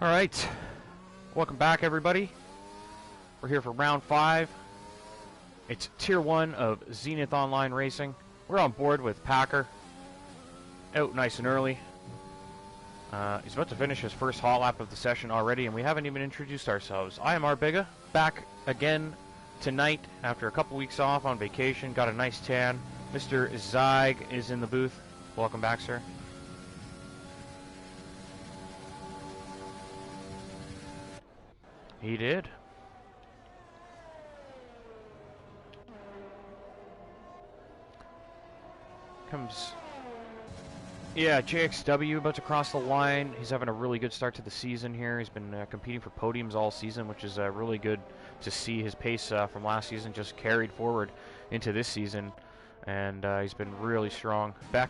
Alright, welcome back everybody. We're here for round 5. It's tier 1 of Zenith Online Racing. We're on board with Packer. Out nice and early. He's about to finish his first hot lap of the session already, and we haven't even introduced ourselves. I am Arbiga, back again tonight after a couple weeks off on vacation. Got a nice tan. Mr. Zyg is in the booth. Welcome back, sir. He did. Comes... Yeah, JXW about to cross the line. He's having a really good start to the season here. He's been competing for podiums all season, which is really good to see. His pace from last season just carried forward into this season, and he's been really strong. Beck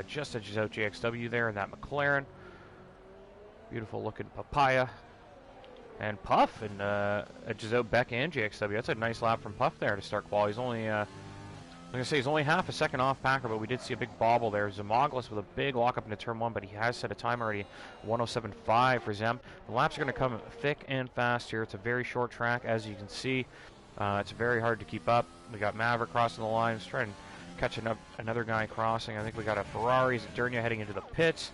just edges out JXW there in that McLaren. Beautiful looking papaya. And Puff and edges out Beck and JXW. That's a nice lap from Puff there to start quali. He's only, like I say, he's only half a second off Packer, but we did see a big bobble there. Zamoglis with a big lockup into turn 1, but he has set a time already, 107.5 for Zem. The laps are going to come thick and fast here. It's a very short track, as you can see. It's very hard to keep up. We got Maverick crossing the line. Let's try and catch another guy crossing. I think we got a Ferrari. Zadurnia heading into the pits.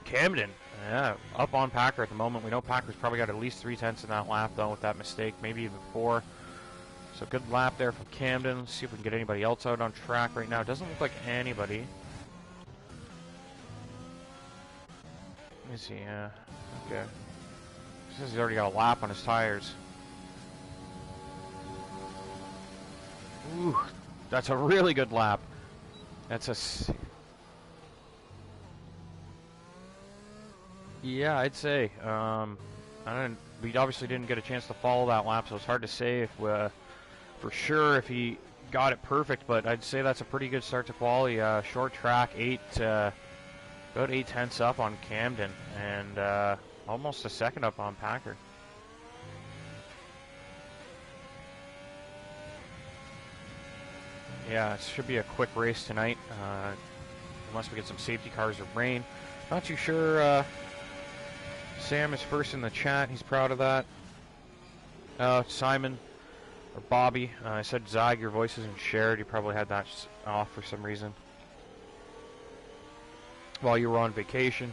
Camden. Yeah, up on Packer at the moment. We know Packer's probably got at least 3/10 in that lap, though, with that mistake, maybe even 4. So good lap there from Camden. Let's see if we can get anybody else out on track right now. It doesn't look like anybody. Let me see, yeah. Okay. He says he's already got a lap on his tires. Ooh, that's a really good lap. That's a... Yeah, I'd say. We obviously didn't get a chance to follow that lap, so it's hard to say if for sure if he got it perfect. But I'd say that's a pretty good start to quali. Short track, about 8/10 up on Camden, and almost a second up on Packer. Yeah, it should be a quick race tonight, unless we get some safety cars or rain. Not too sure. Sam is first in the chat. He's proud of that. Simon or Bobby. I said, Zag, your voice isn't shared. You probably had that off for some reason while you were on vacation.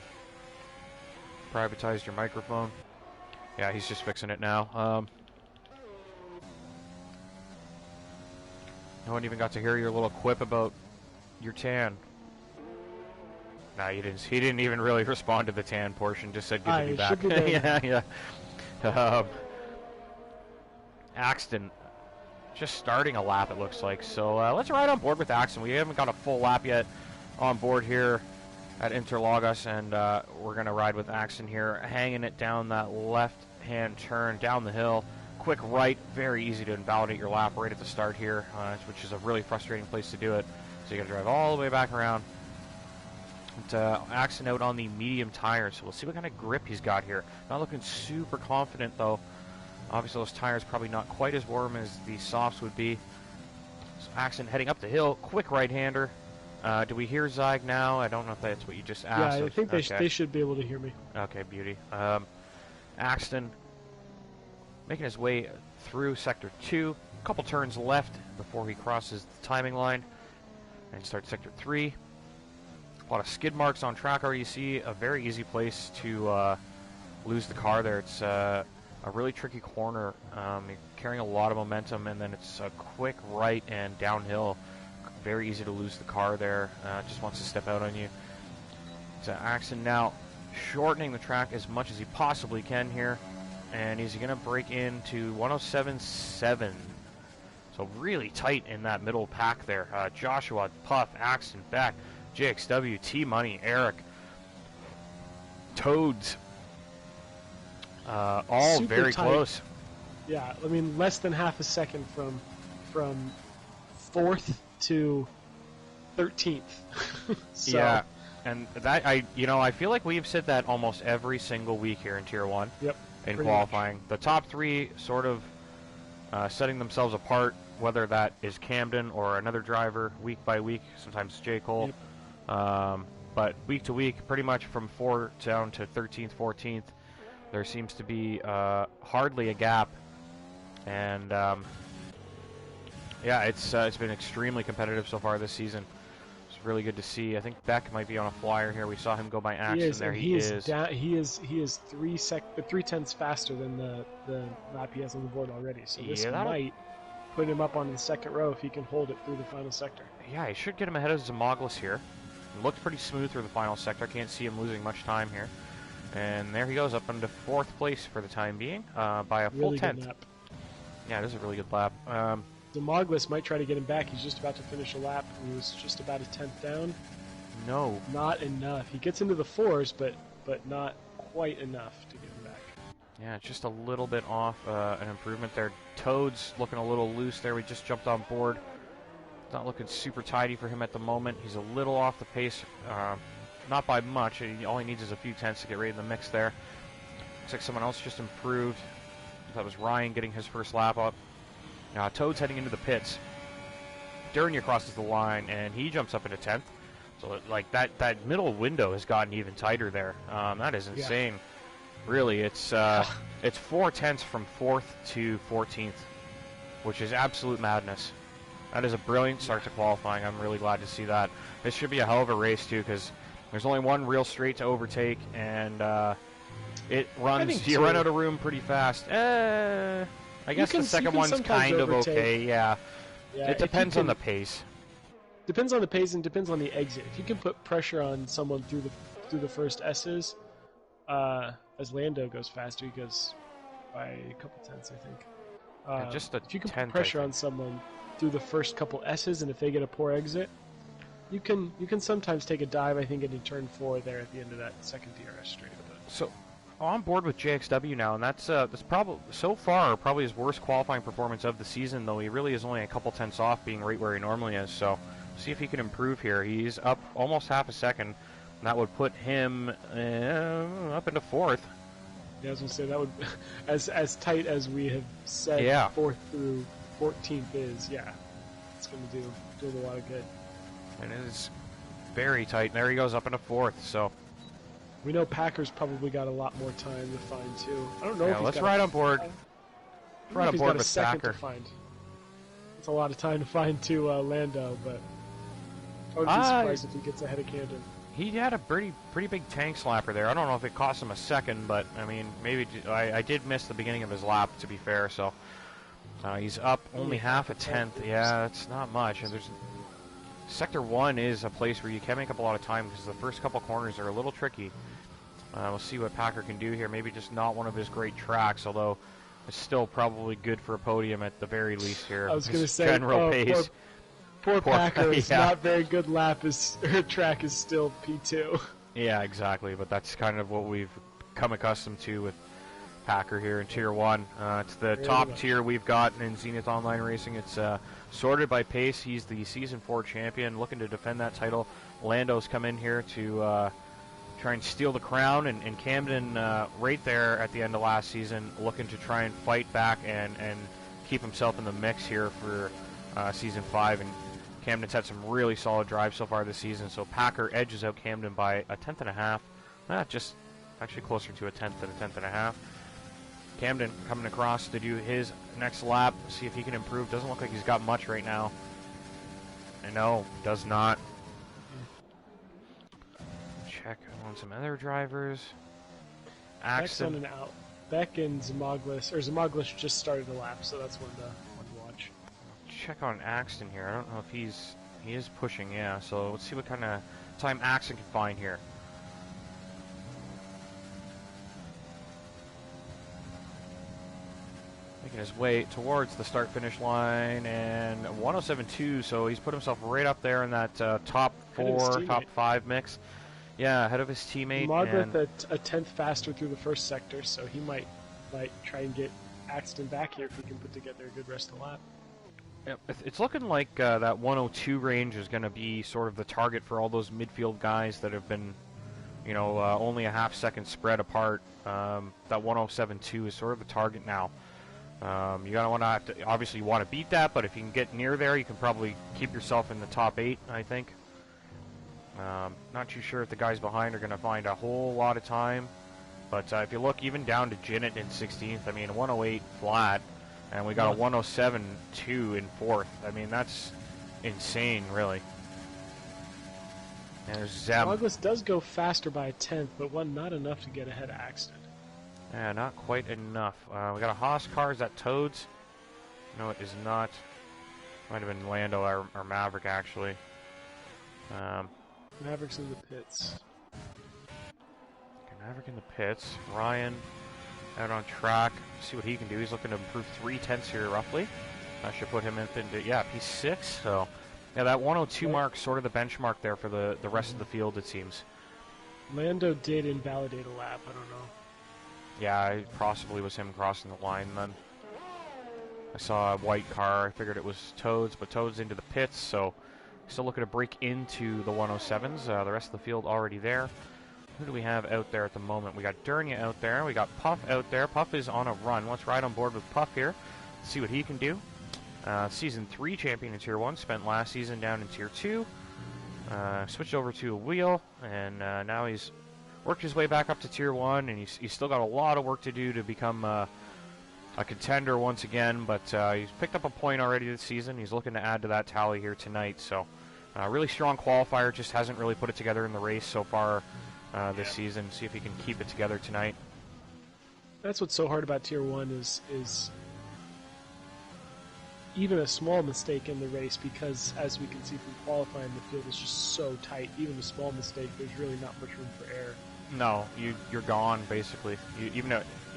Privatized your microphone. Yeah, he's just fixing it now. No one even got to hear your little quip about your tan. Nah, he didn't even really respond to the tan portion. Just said good to be back. Yeah. Axton, just starting a lap, it looks like. So let's ride on board with Axton. We haven't got a full lap yet on board here at Interlagos, and we're gonna ride with Axton here, hanging it down that left-hand turn down the hill. Quick right, very easy to invalidate your lap right at the start here, which is a really frustrating place to do it. So you gotta drive all the way back around. Axton out on the medium tires, so we'll see what kind of grip he's got here. Not looking super confident though. Obviously those tires probably not quite as warm as the softs would be. So Axton heading up the hill, quick right-hander. Do we hear Zyg now? I don't know if that's what you just asked. Yeah, I think they should be able to hear me. Okay, beauty. Axton making his way through sector 2. A couple turns left before he crosses the timing line and starts sector 3. A lot of skid marks on track already. You see a very easy place to lose the car there. It's a really tricky corner. You're carrying a lot of momentum, and then it's a quick right and downhill. Very easy to lose the car there. Just wants to step out on you. So Axton now shortening the track as much as he possibly can here, and he's going to break into 107.7. So really tight in that middle pack there. Joshua, Puff, Axton, Beck, JXW, T-Money, Eric, Toads, all super very tight. Close. Yeah, I mean less than half a second from 4th to 13th. So. Yeah, and that I feel like we've said that almost every single week here in Tier 1. Yep. In qualifying, much. The top 3 sort of setting themselves apart, whether that is Camden or another driver week by week. Sometimes J. Cole. Yep. but week to week, pretty much from 4th down to 13th, 14th, there seems to be hardly a gap. And yeah, it's been extremely competitive so far this season. It's really good to see. I think Beck might be on a flyer here. We saw him go by Axton. There he is. He is 3/10 faster than the lap he has on the board already. So this might put him up on the second row if he can hold it through the final sector. Yeah, he should get him ahead of Zamoglis here. It looked pretty smooth through the final sector. Can't see him losing much time here. And there he goes up into 4th place for the time being by a full 10th. Lap. Yeah, it is a really good lap. Demoglis might try to get him back. He's just about to finish a lap. He was just about a 10th down. No. Not enough. He gets into the 4s, but not quite enough to get him back. Yeah, just a little bit off an improvement there. Toad's looking a little loose there. We just jumped on board. Not looking super tidy for him at the moment. He's a little off the pace, not by much. All he needs is a few tenths to get right in the mix there. Looks like someone else just improved. That was Ryan getting his first lap up. Toad's heading into the pits. Dernier crosses the line, and he jumps up into 10th. So, like, that middle window has gotten even tighter there. That is insane. Yeah. Really, it's 4 tenths from 4th to 14th, which is absolute madness. That is a brilliant start to qualifying. I'm really glad to see that. This should be a hell of a race, too, because there's only one real straight to overtake, and it runs. You run out of room pretty fast. I guess the second one's kind of okay, yeah. It depends on the pace. Depends on the pace and depends on the exit. If you can put pressure on someone through the first S's, as Lando goes faster, he goes by a couple tenths, I think. Just a if you can tenth, put pressure on someone through the first couple S's, and if they get a poor exit, you can sometimes take a dive, I think, into turn 4 there at the end of that second DRS straight. So, on board with JXW now, and that's probably so far probably his worst qualifying performance of the season. Though he really is only a couple tenths off being right where he normally is. So, see if he can improve here. He's up almost half a second. And that would put him up into 4th. Yeah, I was gonna say that would, as tight as we have said, 4th through 14th is. Yeah, it's gonna do a lot of good. And it is very tight. And there he goes up into 4th. So. We know Packer's probably got a lot more time to find too. I don't know. Yeah, let's ride on board. Ride on board with Packer. It's a lot of time to find to Lando, but I wouldn't be surprised if he gets ahead of Camden. He had a pretty big tank slapper there. I don't know if it cost him a second, but I mean, maybe I did miss the beginning of his lap, to be fair. So he's up only half a tenth. Yeah, that's not much. And there's Sector 1 is a place where you can make up a lot of time because the first couple corners are a little tricky. We'll see what Packer can do here. Maybe just not one of his great tracks, although it's still probably good for a podium at the very least here. I was going to say, general pace. Poor Packer, it's not very good lap. Her track is still P2. Yeah, exactly, but that's kind of what we've come accustomed to with Packer here in Tier 1. It's the top tier we've got in Zenith Online Racing. It's sorted by pace. He's the Season 4 champion, looking to defend that title. Lando's come in here to try and steal the crown, and Camden right there at the end of last season looking to try and fight back and keep himself in the mix here for Season 5. And Camden's had some really solid drives so far this season, so Packer edges out Camden by a tenth and a half. Just actually closer to a tenth than a tenth and a half. Camden coming across to do his next lap, see if he can improve. Doesn't look like he's got much right now. And no, does not. Check on some other drivers. Axton. Beck's on and out. Beck and Zamoglis, or Zamoglis just started a lap, so that's one to watch. Check on Axton here. I don't know if he is pushing, yeah. So let's see what kind of time Axton can find here. Making his way towards the start-finish line, and 107.2, so he's put himself right up there in that top 4, top 5 mix. Yeah, ahead of his teammate. Margaret a tenth faster through the first sector, so he might try and get Axton back here if he can put together a good rest of the lap. Yeah, it's looking like that 102 range is going to be sort of the target for all those midfield guys that have been, only a half-second spread apart. That 107.2 is sort of the target now. You're gonna want to obviously you want to beat that, but if you can get near there, you can probably keep yourself in the top 8. I think. Not too sure if the guys behind are going to find a whole lot of time. But if you look even down to Jinnit in 16th, I mean, 108 flat, and we got a 107.2 in 4th. I mean, that's insane, really. And there's Zem. Douglas does go faster by a 10th, but not enough to get ahead of Axton. Yeah, not quite enough. We got a Haas car. Is that Toads? No, it is not. Might have been Lando or Maverick, actually. Maverick's in the pits. Maverick in the pits. Ryan out on track. See what he can do. He's looking to improve 3/10 here, roughly. That should put him into, yeah, P6. So, yeah, that 102 mark sort of the benchmark there for the rest of the field, it seems. Lando did invalidate a lap. I don't know. Yeah, it possibly was him crossing the line then. I saw a white car. I figured it was Toads, but Toads into the pits, so still looking to break into the 107s. The rest of the field already there. Who do we have out there at the moment? We got Durnia out there. We got Puff out there. Puff is on a run. Let's ride on board with Puff here. See what he can do. Season 3 champion in Tier 1. Spent last season down in Tier 2. Switched over to a wheel, and now he's worked his way back up to Tier 1, and he's still got a lot of work to do to become a contender once again, but he's picked up a point already this season. He's looking to add to that tally here tonight, so really strong qualifier, just hasn't really put it together in the race so far this season. See if he can keep it together tonight. That's what's so hard about Tier 1 is even a small mistake in the race, because as we can see from qualifying, the field is just so tight. Even a small mistake, there's really not much room for error. No, you're gone, basically.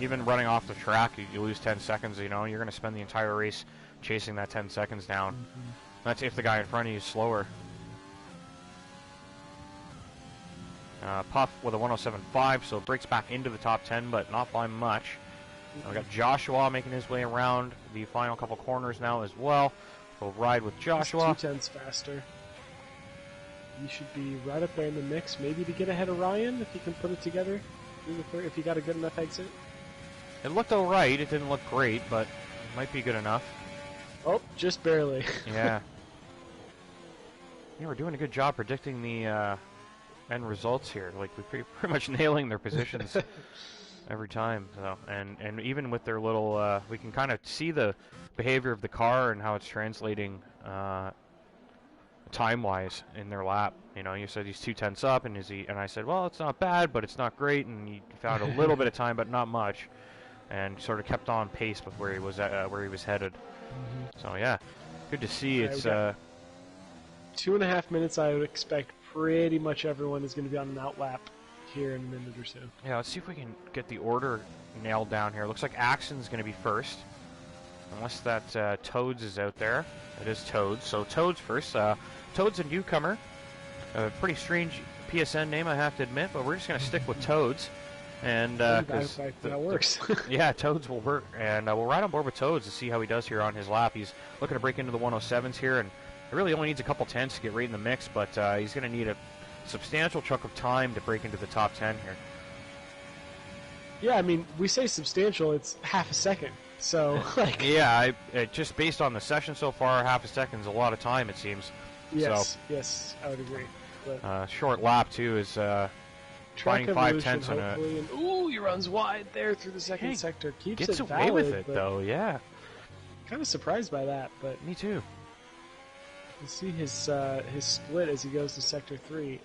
Even running off the track, you lose 10 seconds, you know, you're going to spend the entire race chasing that 10 seconds down. That's if the guy in front of you is slower. Puff with a 107.5, so it breaks back into the top 10, but not by much. We got Joshua making his way around the final couple corners now as well. We'll ride with Joshua. He's 2/10 faster. He should be right up there in the mix, maybe to get ahead of Ryan if he can put it together. If he got a good enough exit. It looked alright. It didn't look great, but it might be good enough. Oh, just barely. Yeah. Yeah, we're doing a good job predicting the end results here. Like, we're pretty much nailing their positions every time. So, and even with their little, we can kind of see the behavior of the car and how it's translating time-wise in their lap. You know, you said he's 2/10 up, and and I said, well, it's not bad, but it's not great, and he found a little bit of time, but not much, and sort of kept on pace with where he was headed. So yeah, good to see. It's 2.5 minutes. I would expect pretty much everyone is going to be on an outlap here in a minute or so. Yeah, let's see if we can get the order nailed down here. Looks like Axon's going to be first, unless that Toads is out there. It is Toads, so Toads first. Toad's a newcomer. A pretty strange PSN name, I have to admit, but we're just going to stick with Toads. And that works. Yeah, Toads will work. And we'll ride on board with Toads to see how he does here on his lap. He's looking to break into the 107s here, and it really only needs a couple tenths to get right in the mix, but he's going to need a substantial chunk of time to break into the top 10 here. Yeah, I mean, we say substantial, it's half a second. So, like... Yeah, just based on the session so far, half a second is a lot of time, it seems. Yes, yes, I would agree. But short lap, too, is finding 5 tenths on it. Ooh, he runs wide there through the second sector. Keeps gets it away valid, with it, though, yeah. Kind of surprised by that, but... Me too. You see his split as he goes to Sector 3.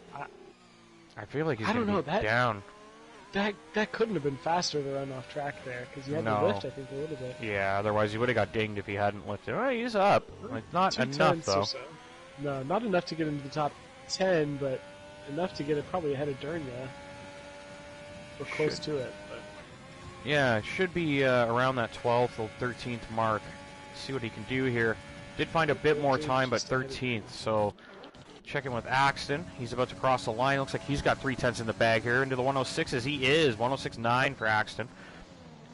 I feel like he's going to be down. That couldn't have been faster to run off track there, because he had to lift, I think, a little bit. Yeah, otherwise he would have got dinged if he hadn't lifted. Oh, he's up. Like, not enough, though. So. No, not enough to get into the top 10, but enough to get it probably ahead of Durnia. Or close to it. But. Yeah, it should be around that 12th or 13th mark. See what he can do here. Did find a bit more time, but 13th, so... Checking with Axton. He's about to cross the line. Looks like he's got 3 tenths in the bag here. Into the 106s. He is. 106.9 for Axton.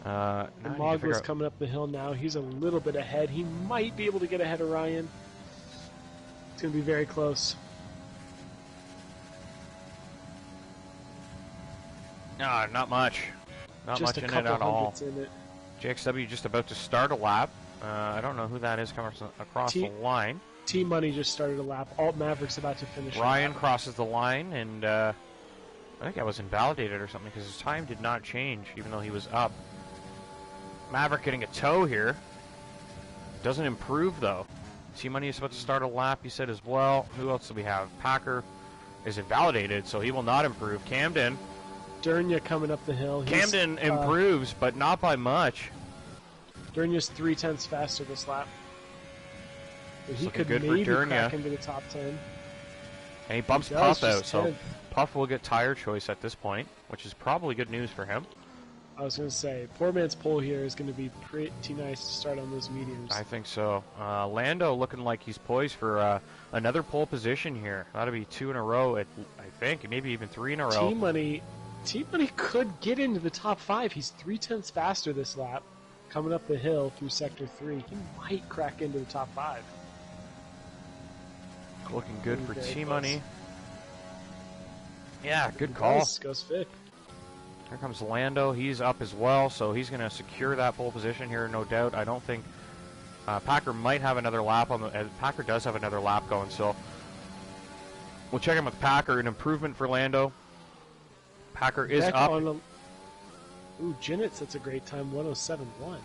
Mogla's coming up the hill now. He's a little bit ahead. He might be able to get ahead of Ryan. It's going to be very close. Not much. Not just much in it at all. In it. JXW just about to start a lap. I don't know who that is coming across the line. Team Money just started a lap. Alt Maverick's about to finish. Ryan crosses the line, and I think that was invalidated or something because his time did not change, even though he was up. Maverick getting a tow here. Doesn't improve, though. Team Money is about to start a lap, he said as well. Who else do we have? Packer is invalidated, so he will not improve. Camden. Durnia coming up the hill. Camden improves, but not by much. Durnia's 0.3 faster this lap. But he could good maybe for crack into the top 10. And he bumps Puff out, so Puff will get tire choice at this point, which is probably good news for him. I was going to say, poor man's pole here is going to be pretty nice to start on those mediums. I think so. Lando looking like he's poised for another pole position here. That'll be 2 in a row, I think, maybe even 3 in a row. Team Money could get into the top 5. He's 0.3 faster this lap, coming up the hill through Sector 3. He might crack into the top 5. Looking good for Team Money. Yeah, good call. Goes fifth. Here comes Lando. He's up as well, so he's going to secure that pole position here, no doubt. I don't think Packer might have another lap on the. Packer does have another lap going, so we'll check in with Packer. An improvement for Lando. Packer is Beck up. Ooh, Jinnitz, that's a great time. 107.1.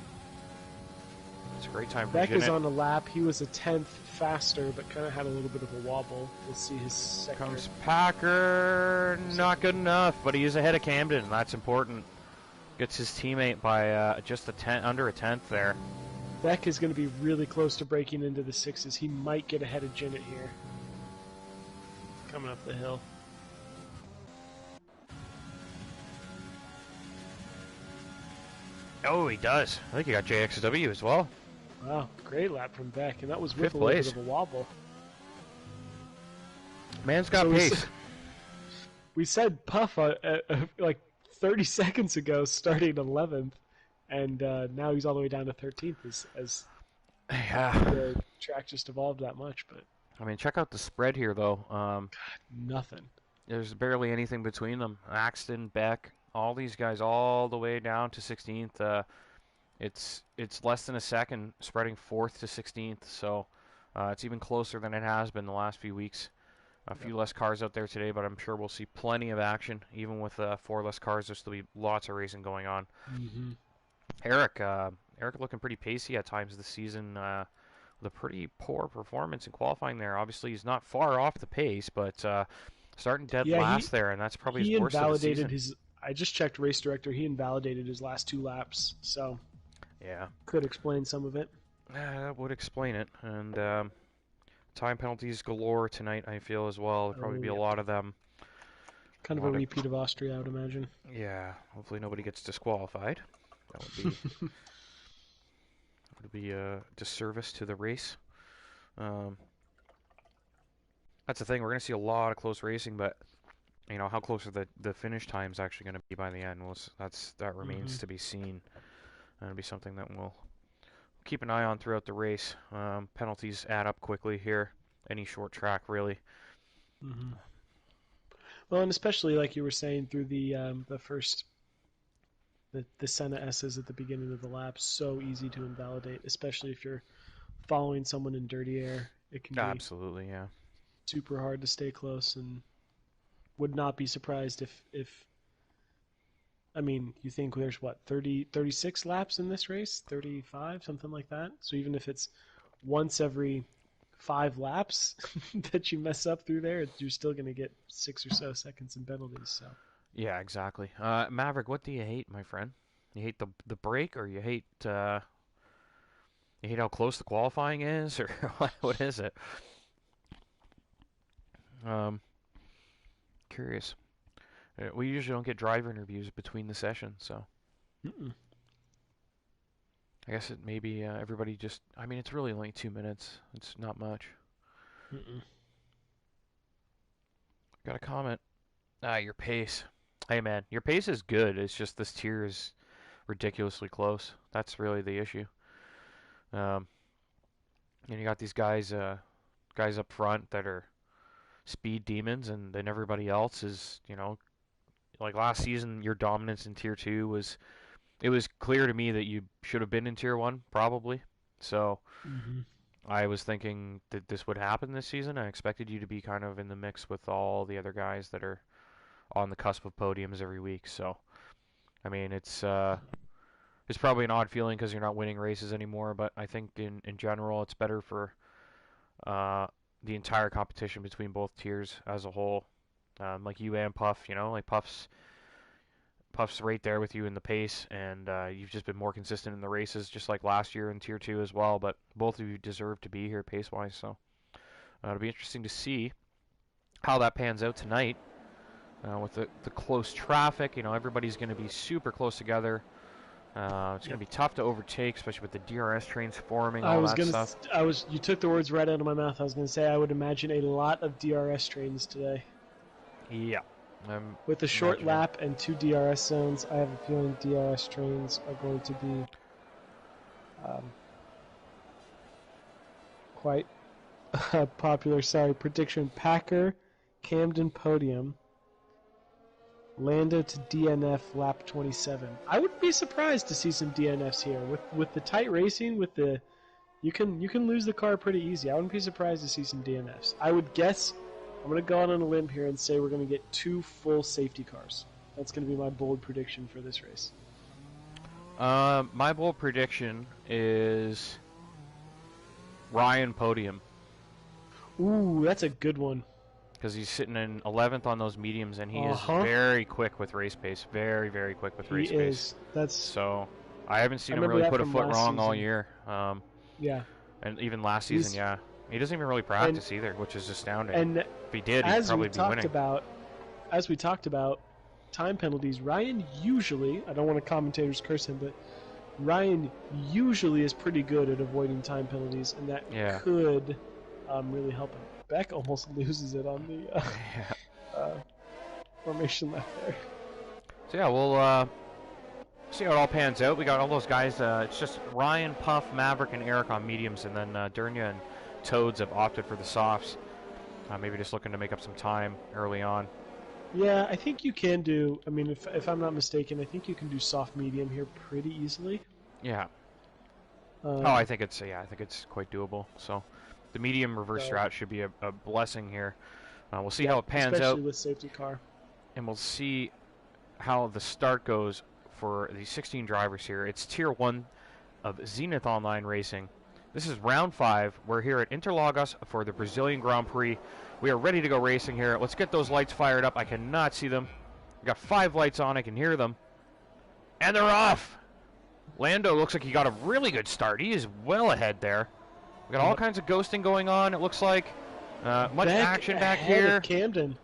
It's a great time for Beck Jinnit. is on a lap. He was a 10th faster, but kind of had a little bit of a wobble. We'll see his sector. Comes Packer, not good enough, but he is ahead of Camden, and that's important. Gets his teammate by just under a tenth there. Beck is going to be really close to breaking into the 6s. He might get ahead of Jinnit here. Coming up the hill. Oh, he does. I think he got JXW as well. Wow, great lap from Beck, and that was with Fifth a little place. bit of a wobble. Man's got pace. We said Puff like 30 seconds ago, starting 11th, and now he's all the way down to 13th as the track just evolved that much. But I mean, check out the spread here, though. nothing. There's barely anything between them. Axton, Beck, all these guys all the way down to 16th. It's less than a second spreading 4th to 16th, so it's even closer than it has been the last few weeks. A few less cars out there today, but I'm sure we'll see plenty of action. Even with 4 less cars, there'll still be lots of racing going on. Mm-hmm. Eric looking pretty pacey at times this season with a pretty poor performance in qualifying there. Obviously, he's not far off the pace, but starting dead last there, and that's probably his worst of the season. I just checked Race Director. He invalidated his last 2 laps, so yeah, could explain some of it. That would explain it, and time penalties galore tonight, I feel, as well. There'll probably be a lot of them. Kind of a repeat of Austria, I would imagine. Yeah, hopefully nobody gets disqualified. That would be a disservice to the race. That's the thing. We're going to see a lot of close racing, but you know how close are the finish times actually going to be by the end? Well, that remains to be seen. That'll be something that we'll keep an eye on throughout the race. Penalties add up quickly here. Any short track, really. Mm-hmm. Well, and especially like you were saying through the Senna S's at the beginning of the lap, so easy to invalidate, especially if you're following someone in dirty air. It can absolutely, yeah, super hard to stay close, and would not be surprised if I mean, you think there's what 36 laps in this race, 35, something like that. So even if it's once every 5 laps that you mess up through there, you're still going to get 6 or so seconds in penalties. So yeah, exactly. Maverick, what do you hate, my friend? You hate the break, or you hate how close the qualifying is, or what is it? Curious. We usually don't get driver interviews between the sessions, so I guess it maybe everybody just. I mean, it's really only 2 minutes. It's not much. Got a comment. Your pace. Hey, man, your pace is good. It's just this tier is ridiculously close. That's really the issue. And you got these guys up front that are speed demons, and then everybody else is, like last season, your dominance in Tier 2 was clear to me that you should have been in Tier 1, probably. So, I was thinking that this would happen this season. I expected you to be kind of in the mix with all the other guys that are on the cusp of podiums every week. So, I mean, it's probably an odd feeling because you're not winning races anymore. But I think in general, it's better for uh, the entire competition between both tiers as a whole. Like you and Puff, like Puff's right there with you in the pace, and you've just been more consistent in the races, just like last year in Tier 2 as well. But both of you deserve to be here pace-wise, so it'll be interesting to see how that pans out tonight with the close traffic. Everybody's going to be super close together. It's going to be tough to overtake, especially with the DRS trains forming, all that stuff. You took the words right out of my mouth. I was going to say I would imagine a lot of DRS trains today. Yeah. With a short lap and 2 DRS zones, I have a feeling DRS trains are going to be quite popular. Sorry, prediction: Packer, Camden podium, Lando to DNF lap 27. I wouldn't be surprised to see some DNFs here with the tight racing. You can lose the car pretty easy. I wouldn't be surprised to see some DNFs. I would guess. I'm going to go out on a limb here and say we're going to get 2 full safety cars. That's going to be my bold prediction for this race. My bold prediction is Ryan podium. Ooh, that's a good one. Because he's sitting in 11th on those mediums, and he is very quick with race pace. Very, very quick with race pace. So I haven't seen him really put a foot wrong all year. Yeah. And even last season, yeah. He doesn't even really practice either, which is astounding. And if he did, he'd probably be winning. As we talked about, time penalties, Ryan usually, I don't want to commentators curse him, but Ryan usually is pretty good at avoiding time penalties, and that could really help him. Beck almost loses it on the formation left there. So yeah, we'll see how it all pans out. We got all those guys. It's just Ryan, Puff, Maverick, and Eric on mediums, and then Durnia and Toads have opted for the softs. Maybe just looking to make up some time early on. Yeah, I think you can do. I mean, if I'm not mistaken, I think you can do soft medium here pretty easily. Yeah. I think it's quite doable. So the medium reverse strat should be a blessing here. We'll see how it pans out. Especially with safety car. And we'll see how the start goes for the 16 drivers here. It's Tier 1 of Zenith Online Racing. This is round 5. We're here at Interlagos for the Brazilian Grand Prix. We are ready to go racing here. Let's get those lights fired up. I cannot see them. We got 5 lights on. I can hear them. And they're off! Lando looks like he got a really good start. He is well ahead there. We got all kinds of ghosting going on, it looks like. Much action back here. Of Camden.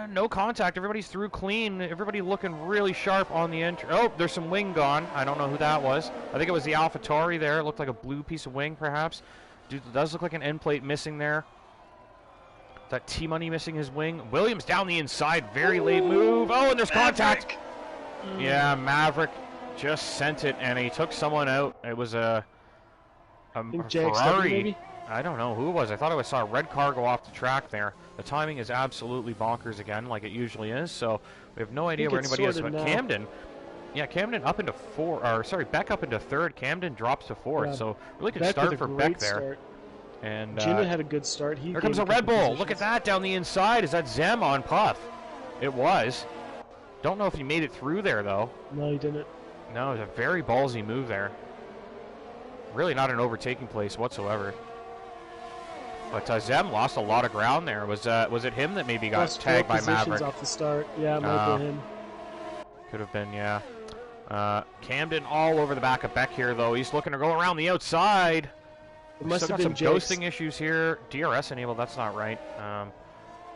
No contact. Everybody's through clean. Everybody looking really sharp on the entry. Oh, there's some wing gone. I don't know who that was. I think it was the AlphaTauri there. It looked like a blue piece of wing, perhaps. Dude, it does look like an end plate missing there. That T-Money missing his wing. Williams down the inside. Very late move. Oh, and there's contact. Yeah, Maverick just sent it, and he took someone out. It was a Ferrari. Maybe? I don't know who it was. I thought I saw a red car go off the track there. The timing is absolutely bonkers again, like it usually is. So we have no idea where anybody is. But Camden, Camden up into Beck up into 3rd. Camden drops to 4th. Yeah, so really good start for Beck there. And Gina had a good start. Here comes a Red Bull. Look at that down the inside. Is that Zem on Puff? It was. Don't know if he made it through there though. No, he didn't. No, it was a very ballsy move there. Really not an overtaking place whatsoever. But Zem lost a lot of ground there. Was it him that maybe got tagged by Maverick? Off the start. Yeah, it might have been him. Could have been, yeah. Camden all over the back of Beck here, though. He's looking to go around the outside. It must have been some ghosting issues here. DRS enabled, that's not right.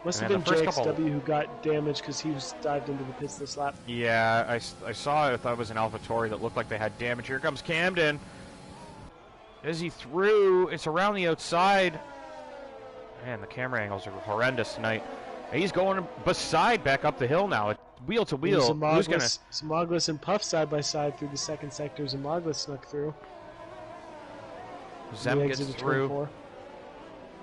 Must have been JXW who got damaged because he was dived into the pits this lap. Yeah, I saw it. I thought it was an AlphaTauri that looked like they had damage. Here comes Camden. Is he through? It's around the outside. Man, the camera angles are horrendous tonight. He's going beside Beck up the hill now, wheel to wheel. Zamaglis and Puff side by side through the 2nd sector. Zamaglis snuck through. Zem gets through.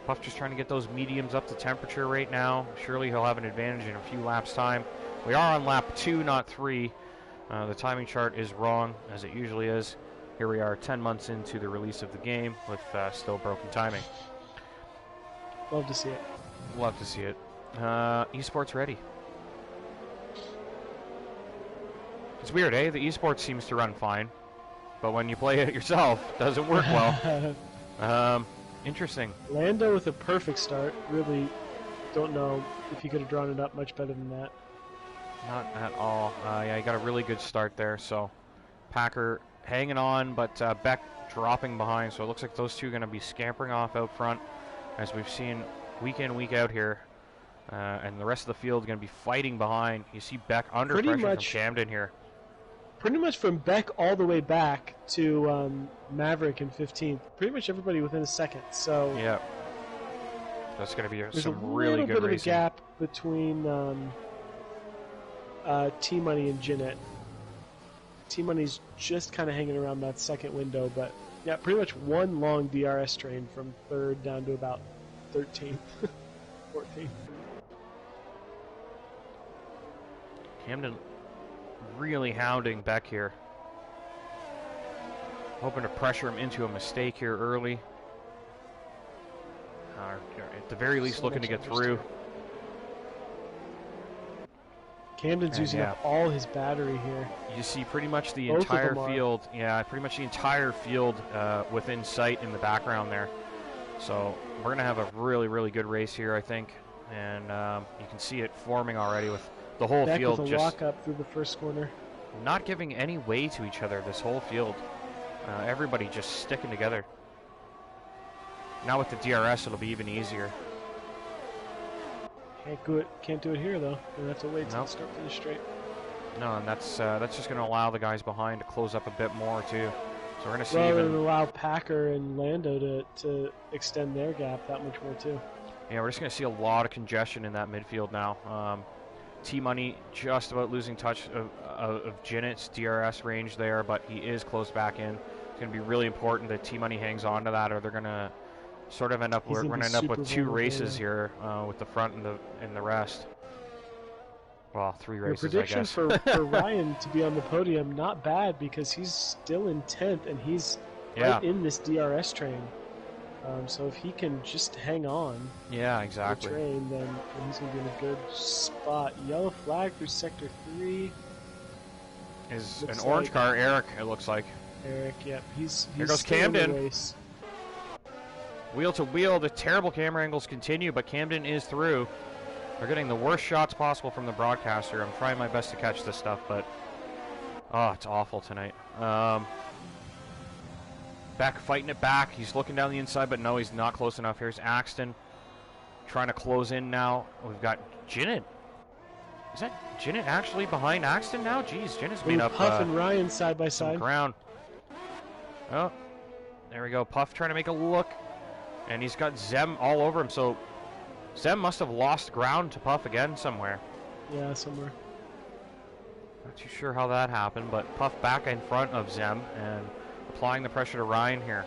Puff just trying to get those mediums up to temperature right now. Surely he'll have an advantage in a few laps' time. We are on lap 2, not 3. The timing chart is wrong, as it usually is. here we are 10 months into the release of the game with still broken timing. Love to see it. Love to see it. Esports ready. It's weird, eh? The esports seems to run fine, but when you play it yourself, it doesn't work well. Interesting. Lando with a perfect start. Really don't know if he could have drawn it up much better than that. Not at all. Yeah, he got a really good start there. So Packer hanging on, but Beck dropping behind. So it looks like those two are going to be scampering off out front, as we've seen week in, week out here. And the rest of the field is going to be fighting behind. You see Beck under pressure from Camden here. Pretty much from Beck all the way back to Maverick in 15th. Pretty much everybody within a second. So yeah, that's going to be some There's a really good racing. little bit of a gap between T-Money and Jeanette. T-Money's just kind of hanging around that second window, but yeah, pretty much one long DRS train from 3rd down to about 13th, 14th. Camden really hounding Beck here. Hoping to pressure him into a mistake here early. At the very least, looking to get through. Camden's using up all his battery here. You see pretty much the entire field. Yeah, pretty much the entire field within sight in the background there. So we're going to have a really, really good race here, I think. And you can see it forming already with the whole Beck field with a just lock up through the first corner. Not giving any way to each other, this whole field. Everybody just sticking together. Now with the DRS, it'll be even easier. Can't do it here, though. We'll have to wait till the start finish straight. No, and that's just going to allow the guys behind to close up a bit more, too. So we're going to see even allow Packer and Lando to extend their gap that much more, too. Yeah, we're just going to see a lot of congestion in that midfield now. T-Money just about losing touch of Jeanette's DRS range there, but he is close back in. It's going to be really important that T-Money hangs on to that, or they're going to sort of end up with two races here with the front and the rest. Well, 3 races, I guess. Your prediction for Ryan to be on the podium, not bad, because he's still in 10th and he's right in this DRS train. So if he can just hang on the train, then he's going to be in a good spot. Yellow flag through Sector 3. Is an orange car, Eric, it looks like. Eric, yep. He's here goes Camden. Wheel to wheel, the terrible camera angles continue, but Camden is through. They're getting the worst shots possible from the broadcaster. I'm trying my best to catch this stuff, but it's awful tonight. Beck fighting it back. He's looking down the inside, but no, he's not close enough. Here's Axton trying to close in now. We've got Jeanette. Is that Jeanette actually behind Axton now? Jeez, Jeanette's made up Puff and Ryan side by side. Ground. Oh, there we go. Puff trying to make a look, and he's got Zem all over him. So Zem must have lost ground to Puff again somewhere. Yeah, somewhere. Not too sure how that happened, but Puff back in front of Zem and applying the pressure to Ryan here,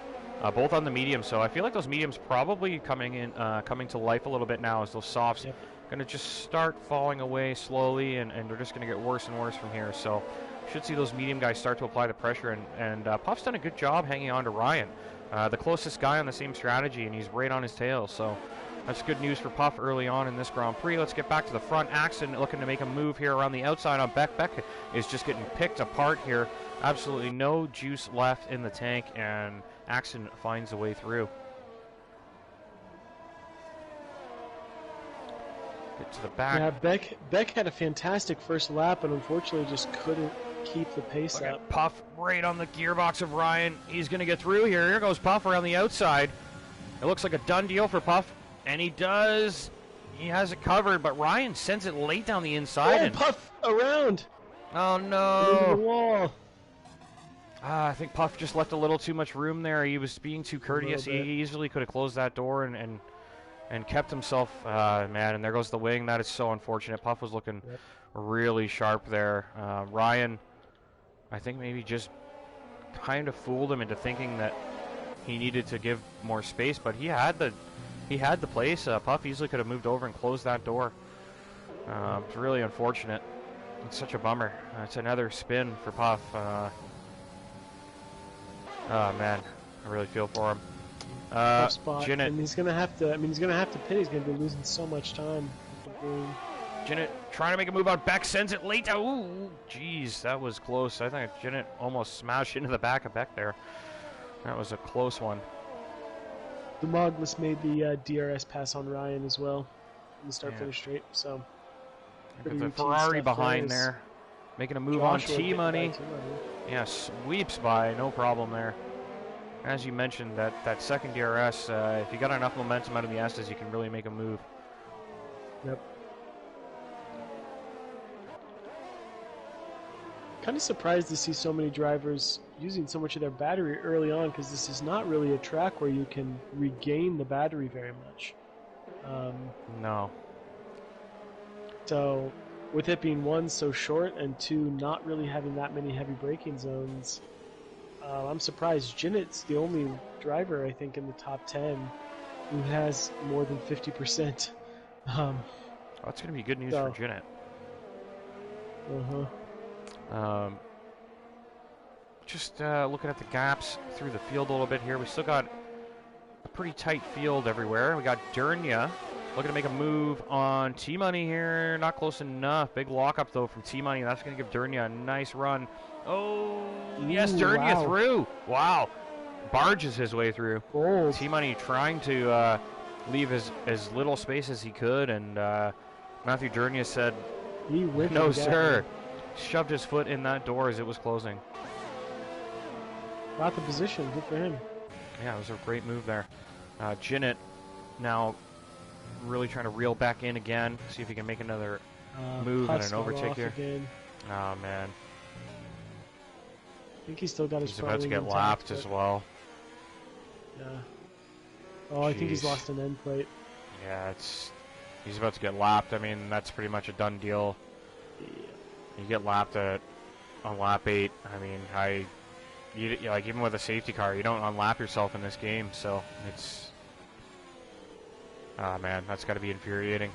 both on the medium. So I feel like those mediums probably coming to life a little bit now, as those softs going to just start falling away slowly, and they're just going to get worse and worse from here. So should see those medium guys start to apply the pressure, and Puff's done a good job hanging on to Ryan, the closest guy on the same strategy, and he's right on his tail. So that's good news for Puff early on in this Grand Prix. Let's get back to the front. Axton looking to make a move here around the outside on Beck. Beck is just getting picked apart here. Absolutely no juice left in the tank, and Axton finds a way through. Get to the back. Yeah, Beck had a fantastic first lap, and unfortunately just couldn't keep the pace up. Puff right on the gearbox of Ryan. He's going to get through here. Here goes Puff around the outside. It looks like a done deal for Puff, and he does. He has it covered, but Ryan sends it late down the inside. Puff around. Oh, no. Into the wall. I think Puff just left a little too much room there. He was being too courteous. He easily could have closed that door and kept himself, man, and there goes the wing. That is so unfortunate. Puff was looking really sharp there. Ryan, I think maybe just kind of fooled him into thinking that he needed to give more space, but he had the place. Puff easily could have moved over and closed that door. It's really unfortunate. It's such a bummer. It's another spin for Puff. Oh man, I really feel for him. Tough spot, Jinnit. and he's gonna have to. I mean, he's gonna have to pit. He's gonna be losing so much time with the green. Jinnit trying to make a move on Beck, sends it late. Ooh, jeez, that was close. I think Jinnit almost smashed into the back of Beck there. That was a close one. Demoglis made the DRS pass on Ryan as well in the start-finish straight. So the Ferrari behind there, making a move on T-Money. Yeah, sweeps by, no problem there. As you mentioned, that second DRS, if you got enough momentum out of the S's, you can really make a move. Yep. Kind of surprised to see so many drivers using so much of their battery early on, because this is not really a track where you can regain the battery very much. No. So, with it being one, so short, and two, not really having that many heavy braking zones, I'm surprised. Jinnit's the only driver, I think, in the top 10 who has more than 50%. Well, that's going to be good news for Jinnit. Just looking at the gaps through the field a little bit here. We still got a pretty tight field everywhere. We got Dernia looking to make a move on T-Money here. Not close enough. Big lockup, though, from T-Money. That's going to give Dernia a nice run. Oh, yes, Dernia through. Wow. Barges his way through. T-Money trying to leave as little space as he could, and Matthew Dernia said, no, sir. Shoved his foot in that door as it was closing. Got the position. Good for him. Yeah, it was a great move there. Jinnit now really trying to reel back in again. See if he can make another move and an overtake here. Again. Oh, man. I think he's still got his He's about to get lapped as well. Yeah. Oh, I think he's lost an end plate. Yeah, he's about to get lapped. I mean, that's pretty much a done deal. Yeah. You get lapped on lap 8. I mean, like even with a safety car, you don't unlap yourself in this game. So it's, oh man, that's got to be infuriating.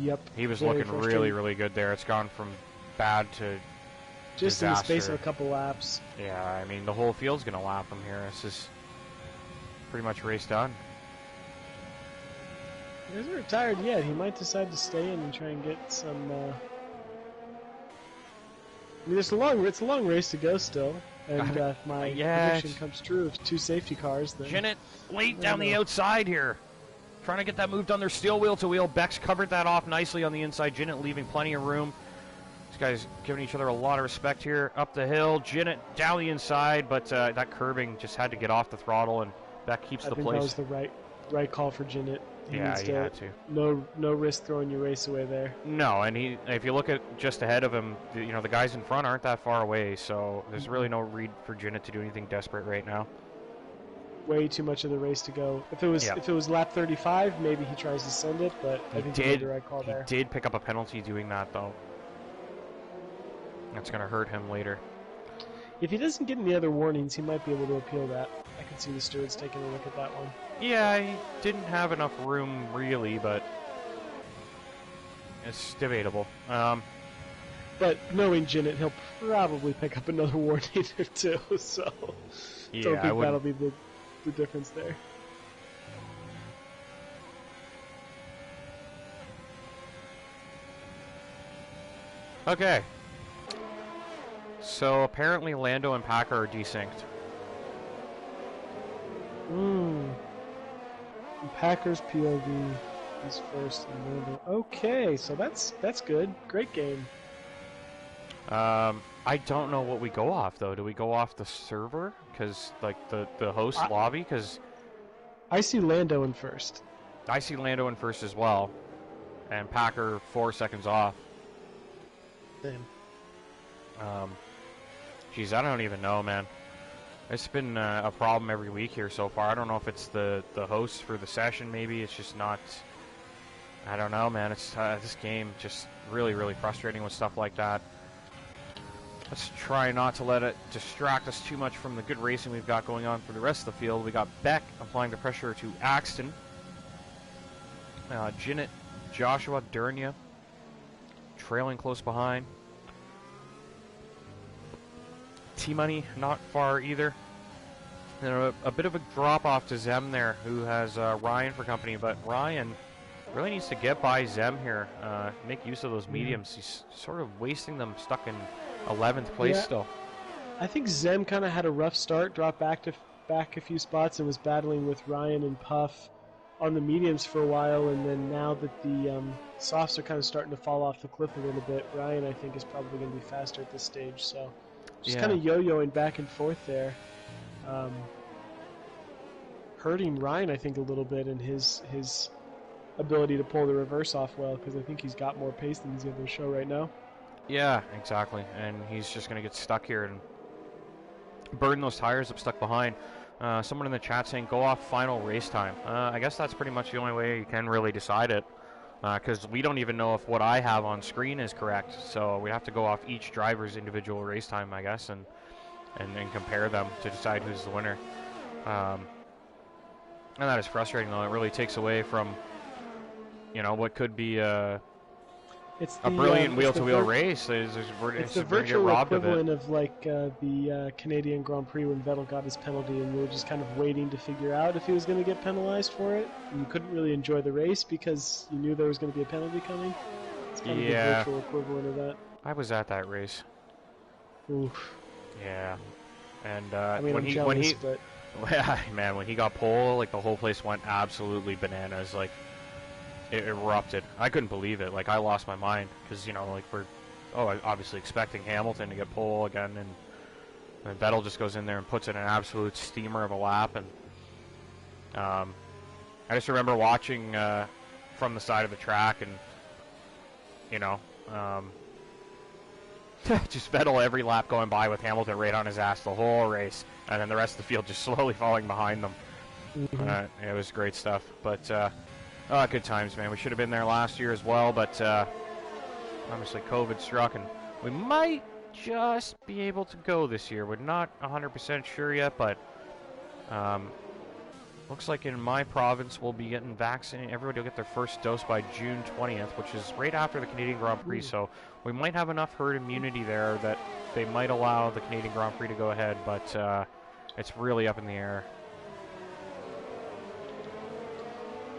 Yep. He was looking really good there. It's gone from bad to just disaster. In the space of a couple laps. Yeah, I mean the whole field's gonna lap him here. This is pretty much race done. He hasn't retired yet. He might decide to stay in and try and get some. I mean, it's a long race to go still, and if my prediction comes true of 2 safety cars, then Jinnit late down the outside here, trying to get that move done. Their steel wheel to wheel. Beck's covered that off nicely on the inside. Jinnit leaving plenty of room. These guys giving each other a lot of respect here. Up the hill, Jinnit down the inside, but that curbing just had to get off the throttle, and Beck keeps the place. I think that was the right call for Jinnit. He had to. No risk throwing your race away there. No, and if you look at just ahead of him, the guys in front aren't that far away, so there's really no need for Jinnit to do anything desperate right now. Way too much of the race to go. If it was lap 35, maybe he tries to send it, but I think he made the right call there. He did pick up a penalty doing that, though. That's going to hurt him later. If he doesn't get any other warnings, he might be able to appeal that. I can see the stewards taking a look at that one. Yeah, he didn't have enough room, really, but it's debatable. But knowing Jinnit, he'll probably pick up another warning or two, so yeah, don't think that'll be the difference there. Okay. So apparently Lando and Packer are desynced. Packers POV is first and Lando. Okay, so that's good. Great game. I don't know what we go off though. Do we go off the server? Because like the host lobby? Because I see Lando in first. I see Lando in first as well, and Packer 4 seconds off. Same. Geez, I don't even know, man. It's been a problem every week here so far. I don't know if it's the host for the session. Maybe it's just not. I don't know, man. It's this game just really frustrating with stuff like that. Let's try not to let it distract us too much from the good racing we've got going on for the rest of the field. We got Beck applying the pressure to Axton. Jinnit, Joshua, Dernia trailing close behind. T-Money not far either. You know, a bit of a drop off to Zem there, who has Ryan for company, but Ryan really needs to get by Zem here, make use of those mediums. He's sort of wasting them, stuck in 11th place still. I think Zem kind of had a rough start, dropped back a few spots, and was battling with Ryan and Puff on the mediums for a while, and then now that the softs are kind of starting to fall off the cliff a little bit, Ryan, I think, is probably going to be faster at this stage, so just kind of yo-yoing back and forth there. Hurting Ryan, I think, a little bit in his ability to pull the reverse off well, because I think he's got more pace than he's able to show right now. Yeah, exactly, and he's just going to get stuck here and burn those tires up stuck behind. Someone in the chat saying, go off final race time. I guess that's pretty much the only way you can really decide it, because we don't even know if what I have on screen is correct, so we have to go off each driver's individual race time, I guess, and compare them to decide who's the winner. And that is frustrating, though. It really takes away from, you know, what could be a brilliant wheel-to-wheel race. It's the virtual equivalent of like the Canadian Grand Prix when Vettel got his penalty, and we were just kind of waiting to figure out if he was going to get penalized for it. And you couldn't really enjoy the race because you knew there was going to be a penalty coming. It's kind of the virtual equivalent of that. I was at that race. Oof. Yeah. And I mean, when he got pole, like the whole place went absolutely bananas. Like, it erupted. I couldn't believe it. Like, I lost my mind because, you know, like, we're obviously expecting Hamilton to get pole again, and Vettel just goes in there and puts in an absolute steamer of a lap. And I just remember watching from the side of the track, and, you know, just Vettel every lap going by with Hamilton right on his ass the whole race, and then the rest of the field just slowly falling behind them. It was great stuff. But good times, man. We should have been there last year as well, but obviously COVID struck, and we might just be able to go this year. We're not 100% sure yet, but looks like in my province we'll be getting vaccinated. Everybody will get their first dose by June 20th, which is right after the Canadian Grand Prix. So we might have enough herd immunity there that they might allow the Canadian Grand Prix to go ahead, but it's really up in the air.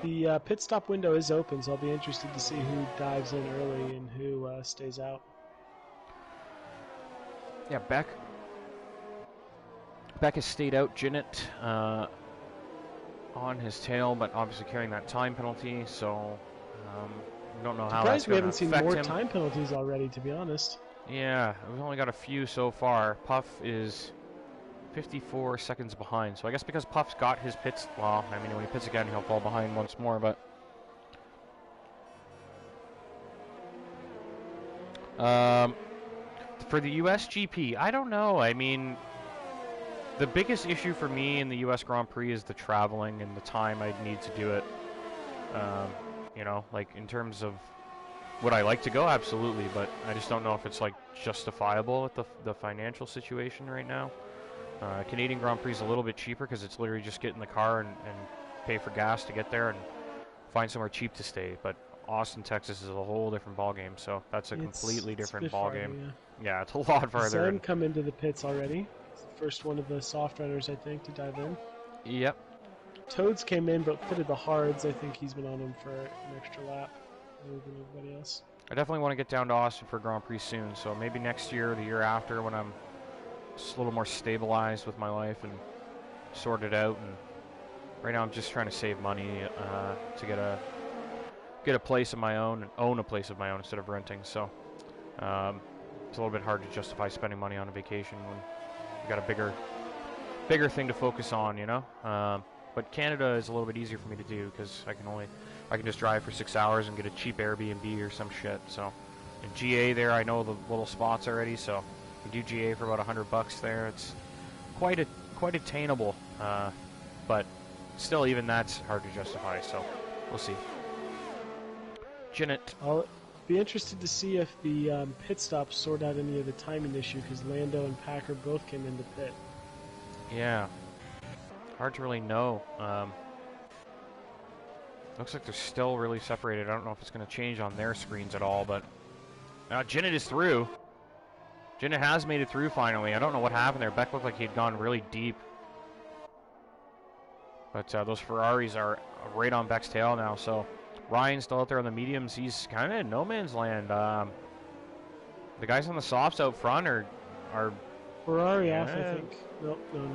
The pit stop window is open, so I'll be interested to see who dives in early and who stays out. Yeah, Beck has stayed out. Ginett on his tail, but obviously carrying that time penalty, so we don't know how that's going to affect him. Surprised we haven't seen more time penalties already, to be honest. Yeah, we've only got a few so far. Puff is 54 seconds behind, so I guess because Puff's got his pits, well, I mean, when he pits again, he'll fall behind once more, but for the US GP, I don't know. I mean, the biggest issue for me in the US Grand Prix is the traveling and the time I'd need to do it. You know, like, in terms of would I like to go? Absolutely, but I just don't know if it's, like, justifiable with the financial situation right now. Canadian Grand Prix is a little bit cheaper because it's literally just get in the car and pay for gas to get there and find somewhere cheap to stay. But Austin, Texas is a whole different ballgame, so that's a completely different ballgame. Yeah, it's a lot farther. Zen come into the pits already. It's the first one of the soft runners, I think, to dive in. Yep. Toads came in but pitted the hards. I think he's been on them for an extra lap more than everybody else. I definitely want to get down to Austin for Grand Prix soon, so maybe next year or the year after when I'm just a little more stabilized with my life and sorted out. And right now I'm just trying to save money to get a place of my own and own a place of my own instead of renting. So it's a little bit hard to justify spending money on a vacation when you got a bigger thing to focus on, you know. But Canada is a little bit easier for me to do because I can just drive for 6 hours and get a cheap Airbnb or some shit. So in GA there, I know the little spots already, so we do GA for about $100 there. It's quite attainable, but still, even that's hard to justify. So we'll see. Ginett. I'll be interested to see if the pit stops sort out any of the timing issue because Lando and Packer both came into pit. Yeah, hard to really know. Looks like they're still really separated. I don't know if it's going to change on their screens at all, but Ginett is through. Ginett has made it through finally. I don't know what happened there. Beck looked like he'd gone really deep. But those Ferraris are right on Beck's tail now. So Ryan's still out there on the mediums. He's kind of in no man's land. The guys on the softs out front are Ferrari off, I think. Nope, no.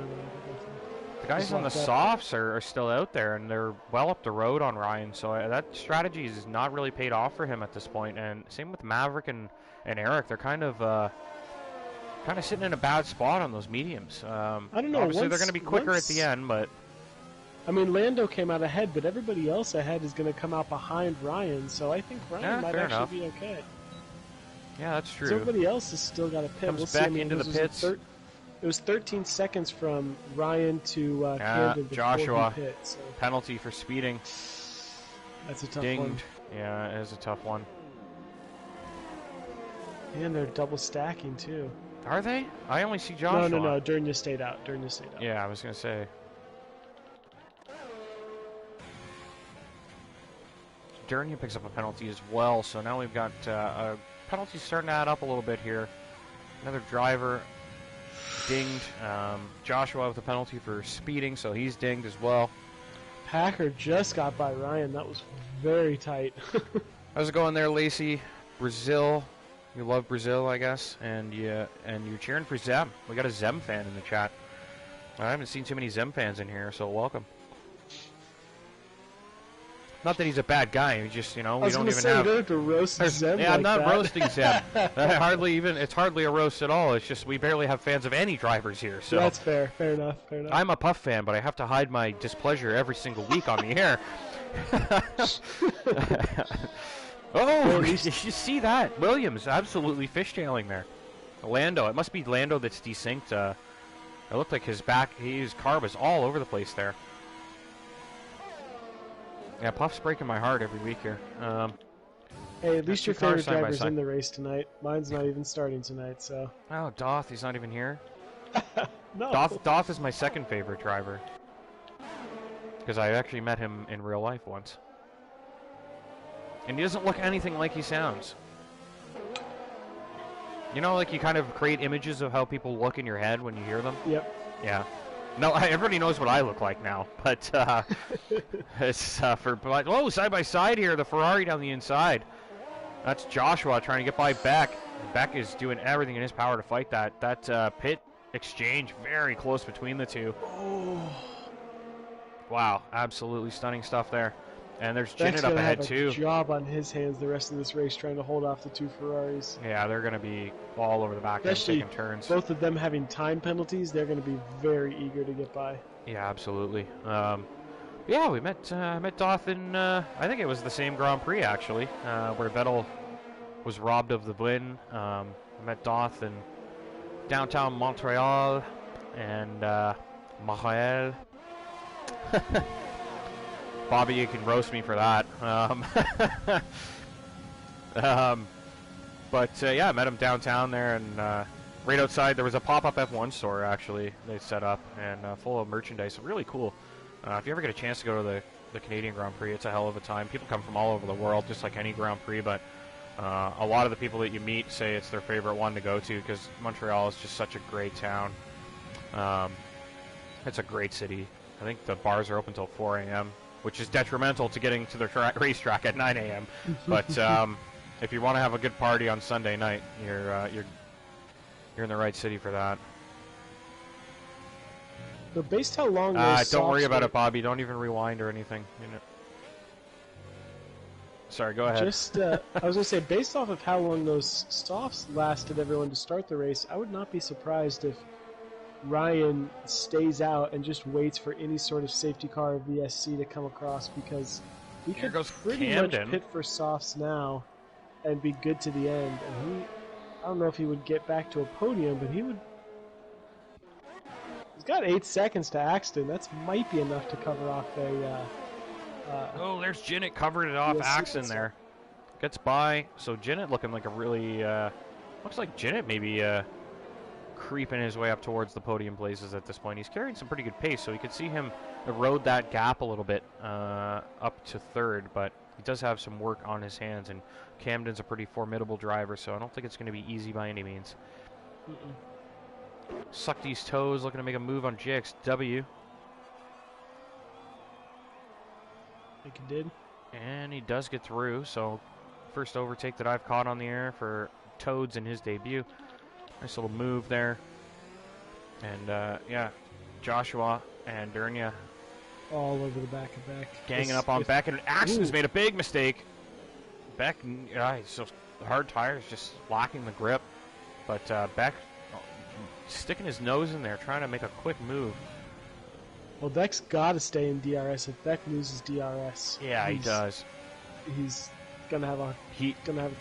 The guys on the softs are still out there, and they're well up the road on Ryan. So that strategy has not really paid off for him at this point. And same with Maverick and Eric. They're kind of sitting in a bad spot on those mediums. I don't know. Obviously, they're going to be quicker at the end, but I mean, Lando came out ahead, but everybody else ahead is going to come out behind Ryan. So I think Ryan might actually be okay. Yeah, that's true. Everybody else has still got a pit. Comes back into the pits. It was 13 seconds from Ryan to Camden Joshua pit, so. Penalty for speeding. That's a tough Dinged. one. Yeah, it is a tough one. And they're double stacking too. Are they? I only see Joshua. No. Durnia stayed out. Yeah, I was gonna say. Durnia picks up a penalty as well, so now we've got a penalty starting to add up a little bit here. Another driver dinged. Joshua with a penalty for speeding, so he's dinged as well. Packer just got by Ryan. That was very tight. How's it going there, Lacey? Brazil. You love Brazil, I guess, and you're cheering for Zem. We got a Zem fan in the chat. I haven't seen too many Zem fans in here, so welcome. Not that he's a bad guy. He just, we don't even have. You don't have to roast Zem. Yeah, I'm not roasting Zem. Hardly it's hardly a roast at all. It's just we barely have fans of any drivers here. So that's fair. Fair enough. I'm a Puff fan, but I have to hide my displeasure every single week on the air. Oh, did you see that? Williams absolutely fishtailing there. Lando, it must be Lando that's desynced. It looked like his car was all over the place there. Yeah, Puff's breaking my heart every week here. Hey, at least your favorite driver's in the race tonight. Mine's not even starting tonight, so. Oh, Doth, he's not even here? No. Doth is my second favorite driver. Because I actually met him in real life once. And he doesn't look anything like he sounds. You know, like you kind of create images of how people look in your head when you hear them? Yep. Yeah. No, everybody knows what I look like now, but it's side by side here, the Ferrari down the inside. That's Joshua trying to get by Beck. Beck is doing everything in his power to fight that. That pit exchange very close between the two. Oh. Wow, absolutely stunning stuff there. And there's Zenith up ahead too. Beck's gonna have a job on his hands the rest of this race trying to hold off the two Ferraris. Yeah, they're going to be all over the back end taking turns. Both of them having time penalties, they're going to be very eager to get by. Yeah, absolutely. Yeah, we met Doth in, I think it was the same Grand Prix actually, where Vettel was robbed of the win. I met Doth in downtown Montreal and Montreal. Bobby, you can roast me for that. Yeah, I met him downtown there, and right outside there was a pop-up F1 store actually they set up, and full of merchandise. Really cool. If you ever get a chance to go to the Canadian Grand Prix, it's a hell of a time. People come from all over the world, just like any Grand Prix, but a lot of the people that you meet say it's their favorite one to go to because Montreal is just such a great town. It's a great city. I think the bars are open till 4 a.m., which is detrimental to getting to the racetrack at 9 a.m. But if you want to have a good party on Sunday night, you're in the right city for that. So based how long those don't worry about it, Bobby. Don't even rewind or anything. Sorry, go ahead. I was going to say, based off of how long those softs lasted everyone to start the race, I would not be surprised if Ryan stays out and just waits for any sort of safety car or VSC to come across, because he could pretty much pit for softs now and be good to the end. And I don't know if he would get back to a podium, but he would. He's got 8 seconds to Axton. That might be enough to cover off a. There's Zenith covered it off Axton there. Gets by. So Zenith looking like a really. Looks like Zenith maybe. Creeping his way up towards the podium places at this point. He's carrying some pretty good pace, so you could see him erode that gap a little bit up to third, but he does have some work on his hands, and Camden's a pretty formidable driver, so I don't think it's going to be easy by any means. Suck these toes, looking to make a move on JXW. like he did. And he does get through, so first overtake that I've caught on the air for Toads in his debut. Nice little move there. And, yeah, Joshua and Durnia all over the back of Beck. ganging up on Beck, and Axton's made a big mistake. Beck, he's so hard tires, just locking the grip. But Beck sticking his nose in there, trying to make a quick move. Well, Beck's got to stay in DRS. If Beck loses DRS, yeah, he does. He's gonna have a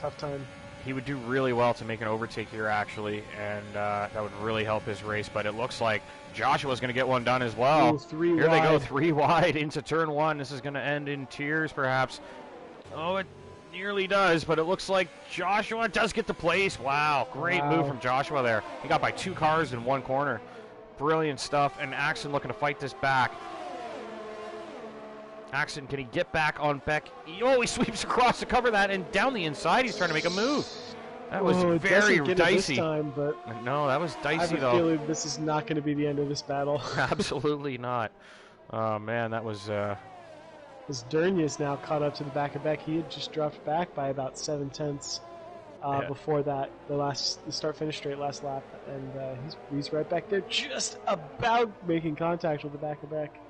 tough time. He would do really well to make an overtake here, actually, and that would really help his race. But it looks like Joshua's going to get one done as well. Ooh, here wide. They go, 3 wide into turn 1. This is going to end in tears, perhaps. Oh, it nearly does, but it looks like Joshua does get the place. Wow, great move from Joshua there. He got by 2 cars in 1 corner. Brilliant stuff, and Axton looking to fight this back. Axton, can he get back on Beck? Oh, he sweeps across to cover that, and down the inside, he's trying to make a move. That was very dicey. This time, but no, that was dicey, though. I have a feeling this is not going to be the end of this battle. Absolutely not. Oh, man, that was... As Durnia is now caught up to the back of Beck. He had just dropped back by about 7/10 before that, the start-finish straight last lap, and he's right back there, just about making contact with the back of Beck.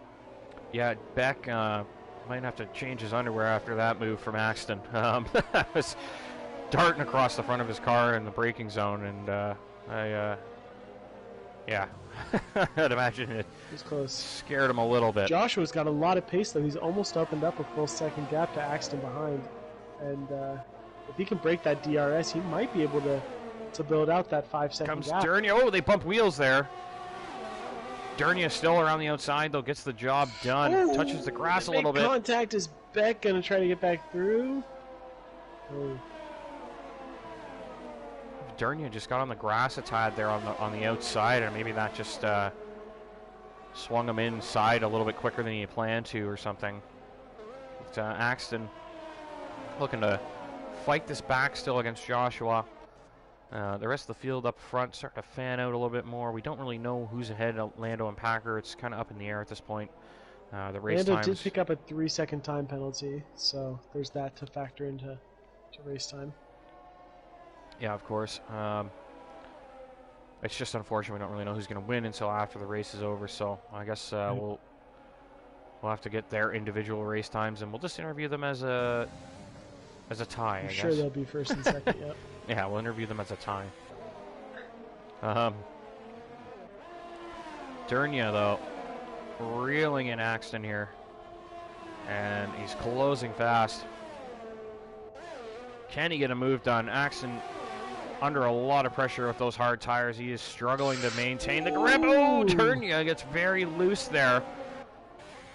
Yeah, Beck might have to change his underwear after that move from Axton. That was darting across the front of his car in the braking zone, and yeah, I'd imagine it was close. Scared him a little bit. Joshua's got a lot of pace, though. He's almost opened up a full second gap to Axton behind, and if he can break that DRS, he might be able to build out that 5-second gap. Comes Durnia. Oh, they bump wheels there. Durnia still around the outside, though, gets the job done. Ooh, touches the grass a little bit. Contact. Is Beck going to try to get back through? Oh. Durnia just got on the grass a tad there on the outside, and maybe that just swung him inside a little bit quicker than he had planned to or something. But, Axton looking to fight this back still against Joshua. The rest of the field up front starting to fan out a little bit more. We don't really know who's ahead of Lando and Packer. It's kind of up in the air at this point. The race Lando did pick up a 3-second time penalty, so there's that to factor into race time. Yeah, of course. It's just unfortunate we don't really know who's going to win until after the race is over. So I guess we'll have to get their individual race times, and we'll just interview them as a tie. I'm sure they'll be first and second. Yep. Yeah, we'll interview them as a tie. Durnia, though, reeling in Axton here. And he's closing fast. Can he get a move done? Axton under a lot of pressure with those hard tires. He is struggling to maintain the grip. Oh, Durnia gets very loose there.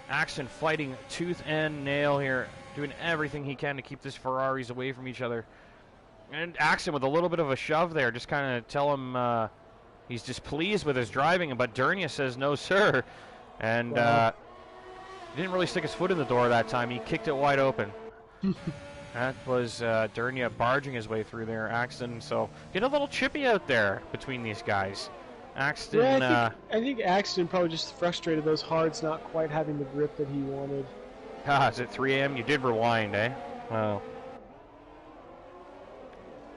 Axton fighting tooth and nail here, doing everything he can to keep these Ferraris away from each other. And Axton with a little bit of a shove there, just kind of tell him he's displeased with his driving, but Durnia says no, sir. And he didn't really stick his foot in the door that time. He kicked it wide open. That was Durnia barging his way through there. Axton, so get a little chippy out there between these guys. Axton. Yeah, I think Axton probably just frustrated those hards not quite having the grip that he wanted. Is it 3 a.m.? You did rewind, eh? Wow.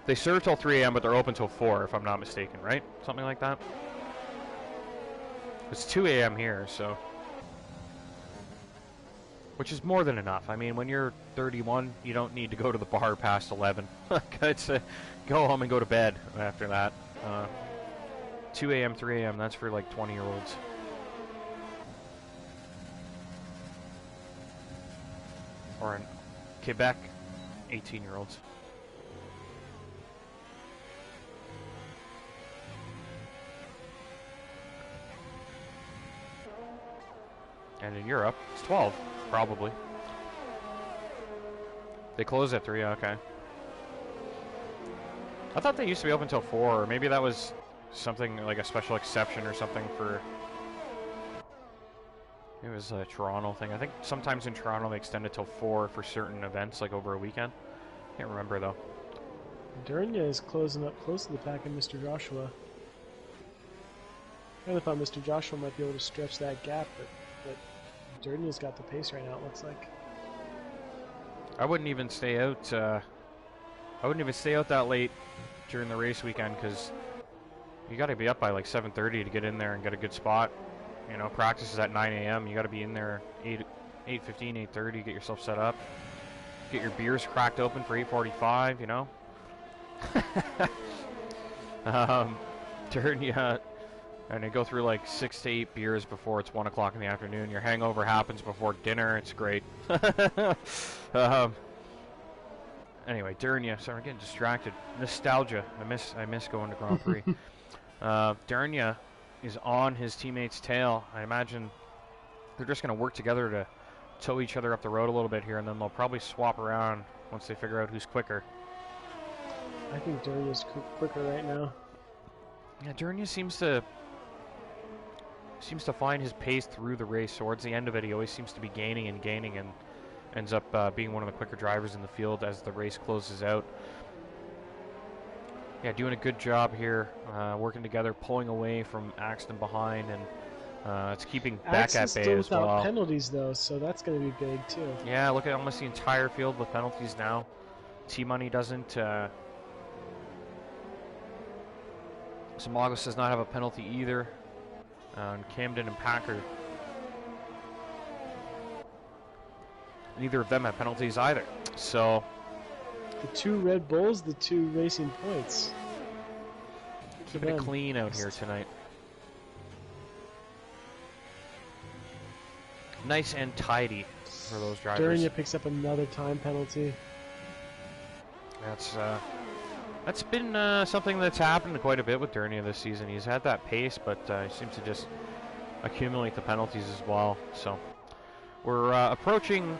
They serve till 3 a.m., but they're open till 4, if I'm not mistaken, right? Something like that. It's 2 a.m. here, so. Which is more than enough. I mean, when you're 31, you don't need to go to the bar past 11. It's go home and go to bed after that. 2 a.m., 3 a.m., that's for like 20-year-olds. Or in Quebec, 18-year-olds. And in Europe, it's 12, probably. They close at 3, okay. I thought they used to be open till 4, or maybe that was something like a special exception or something for... It was a Toronto thing. I think sometimes in Toronto they extend it till 4 for certain events, like over a weekend. Can't remember, though. Durnia is closing up close to the pack of Mr. Joshua. I kind of thought Mr. Joshua might be able to stretch that gap, but Durnia's got the pace right now, it looks like. I wouldn't even stay out. I wouldn't even stay out that late during the race weekend because you got to be up by like 7:30 to get in there and get a good spot. You know, practice is at 9 a.m. You got to be in there 8:15, 8:30. Get yourself set up. Get your beers cracked open for 8:45. You know. Turn and they go through like 6 to 8 beers before it's 1 o'clock in the afternoon. Your hangover happens before dinner. It's great. Anyway, Dernia. Sorry, I'm getting distracted. Nostalgia. I miss going to Grand Prix. Dernia is on his teammate's tail. I imagine they're just going to work together to tow each other up the road a little bit here, and then they'll probably swap around once they figure out who's quicker. I think Dernia's quicker right now. Yeah, Dernia seems to find his pace through the race. Towards the end of it, he always seems to be gaining and ends up being one of the quicker drivers in the field as the race closes out. Yeah, doing a good job here, working together, pulling away from Axton behind, and it's keeping Beck at bay as well. Without penalties though, so that's going to be big too. Yeah, look at almost the entire field with penalties now. T-Money doesn't. Samagos does not have a penalty either. And Camden and Packer, neither of them have penalties either. So the two Red Bulls, the two racing points. Keeping it clean out here tonight. Nice and tidy for those drivers. Dernia picks up another time penalty. That's been something that's happened quite a bit with Dernia this season. He's had that pace, but he seems to just accumulate the penalties as well. So we're approaching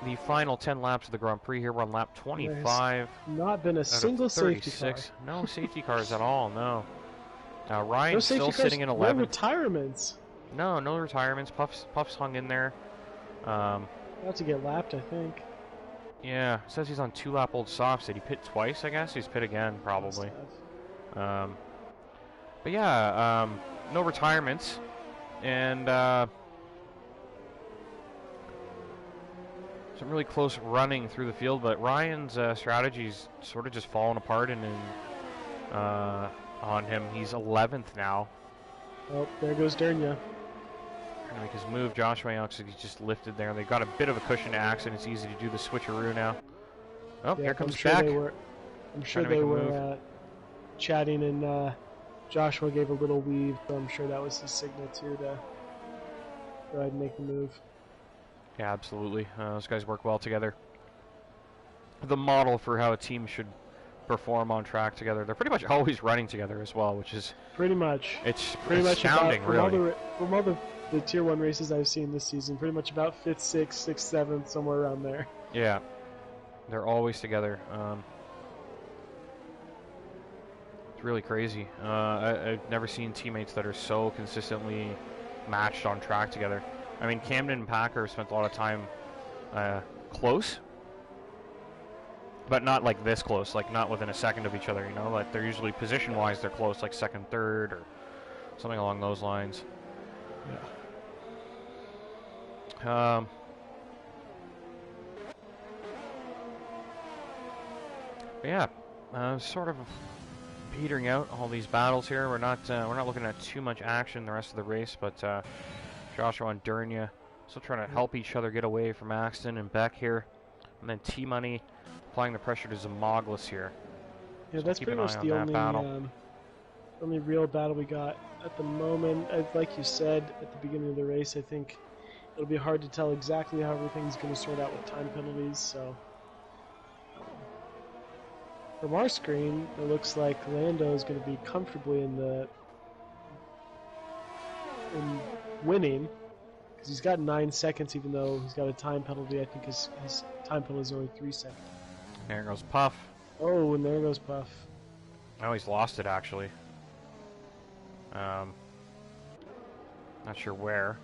the final 10 laps of the Grand Prix here. We're on lap 25. There's not been a single safety car. No safety cars at all, no. Ryan's still sitting in 11th. No retirements. No retirements. Puff's hung in there. About to get lapped, I think. Yeah, says he's on 2-lap-old softs. Did he pit twice, I guess? He's pit again, probably. But yeah, no retirements. And some really close running through the field, but Ryan's strategy's sort of just fallen apart on him. He's 11th now. Oh, there goes Dernia. Trying to make his move. Joshua Youngs, he's just lifted there. They've got a bit of a cushion to Axon. It's easy to do the switcheroo now. Oh, yeah, here comes Beck. I'm sure they were chatting, and Joshua gave a little weave, so I'm sure that was his signal too to go ahead and make the move. Yeah, absolutely. Those guys work well together. The model for how a team should perform on track together. They're pretty much always running together as well, which is pretty much. It's pretty astounding, much really. From all the Tier 1 races I've seen this season, pretty much about 5th, 6th, 6th, 7th, somewhere around there. Yeah, they're always together. It's really crazy. I've never seen teammates that are so consistently matched on track together. I mean, Camden and Packer spent a lot of time close, but not like this close, like not within a second of each other, you know? Like they're usually position-wise, they're close, like second, third, or something along those lines. Yeah. Sort of petering out all these battles here. We're not looking at too much action the rest of the race, but Joshua and Dernia still trying to help each other get away from Axton and Beck here, and then T-Money applying the pressure to Zamoglis here. Yeah, so that's pretty much the only real battle we got at the moment. Like you said at the beginning of the race, I think it'll be hard to tell exactly how everything's going to sort out with time penalties. So from our screen, it looks like Lando is going to be comfortably in winning, because he's got 9 seconds, even though he's got a time penalty. I think his time penalty is only 3 seconds. There goes Puff. Oh, and there goes Puff. Oh, he's lost it, actually. Not sure where.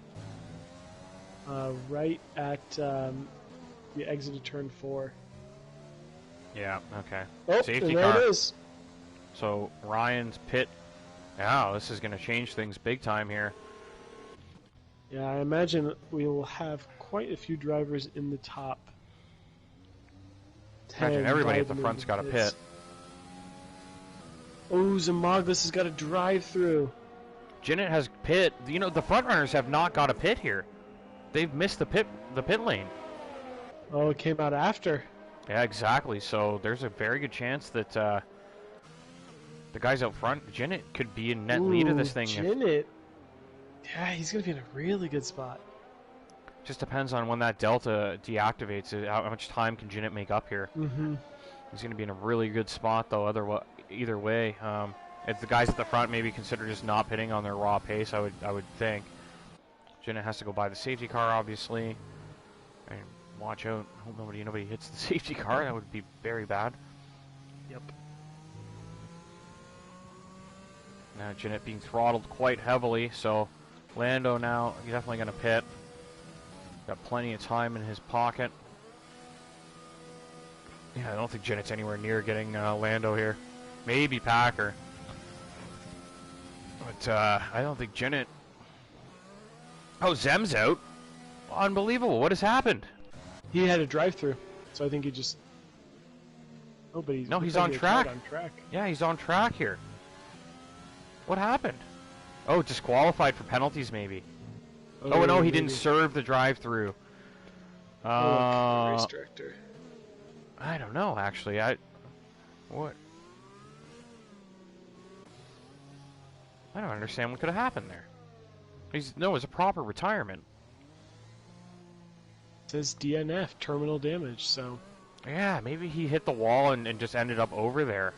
Right at the exit of turn 4. Yeah, okay. Oh, safety there car. It is. So Ryan's pit. Wow, this is going to change things big time here. Yeah, I imagine we will have quite a few drivers in the top Imagine everybody at the diving front's into got a pits. pit. Oh, Zamaglis has got a drive-through. Jinnit has pit. You know, the front runners have not got a pit here. They've missed the pit lane. Oh, it came out after. Yeah, exactly. So there's a very good chance that the guys out front, Jinnit, could be in net lead of this thing. Jinnit. Yeah, he's going to be in a really good spot. Just depends on when that delta deactivates. How much time can Jinnit make up here? Mm-hmm. He's going to be in a really good spot, though. Either way, if the guys at the front maybe consider just not pitting on their raw pace, I would think. Jinnit has to go by the safety car, obviously. And watch out. Hope nobody hits the safety car. That would be very bad. Yep. Now Jinnit being throttled quite heavily, so Lando now, he's definitely going to pit. Got plenty of time in his pocket. Yeah, I don't think Jinnit's anywhere near getting Lando here. Maybe Packer. But I don't think Jinnit... Oh, Zem's out. Unbelievable. What has happened? He had a drive-through, so I think he just... Oh, but he's... No, he's on track. On track. Yeah, he's on track here. What happened? Oh, disqualified for penalties, maybe. Oh, no, he didn't serve the drive-through. Race director. I don't know, actually. What? I don't understand what could have happened there. No, it was a proper retirement. It says DNF, terminal damage, so... Yeah, maybe he hit the wall and just ended up over there.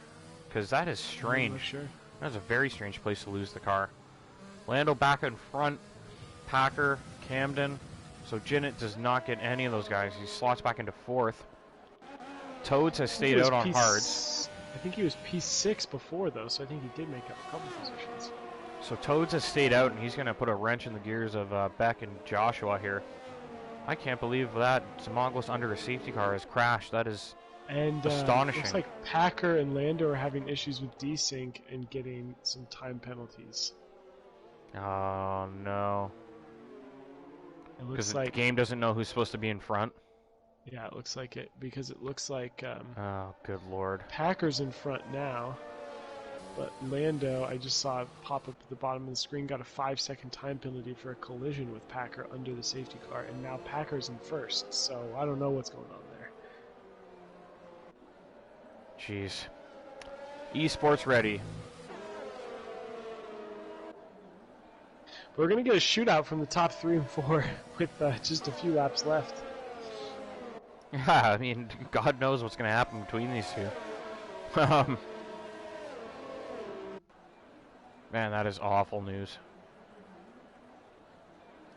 Because that is strange. I'm not sure. That's a very strange place to lose the car. Lando back in front. Packer, Camden. So Jinnit does not get any of those guys. He slots back into fourth. Toads has stayed out on hards. I think he was P6 before, though, so I think he did make up a couple positions. So Toads has stayed out, and he's going to put a wrench in the gears of Beck and Joshua here. I can't believe that Zamaglis under a safety car has crashed. That is astonishing. Looks like Packer and Lando are having issues with desync and getting some time penalties. Oh, no. It looks Because like the game doesn't know who's supposed to be in front? Yeah, it looks like it, because it looks like oh, good lord. Packer's in front now, but Lando, I just saw it pop up at the bottom of the screen, got a 5-second time penalty for a collision with Packer under the safety car, and now Packer's in first, so I don't know what's going on there. Jeez. Esports ready. But we're going to get a shootout from the top 3 and 4 with just a few laps left. Yeah, I mean, God knows what's going to happen between these two. Man, that is awful news.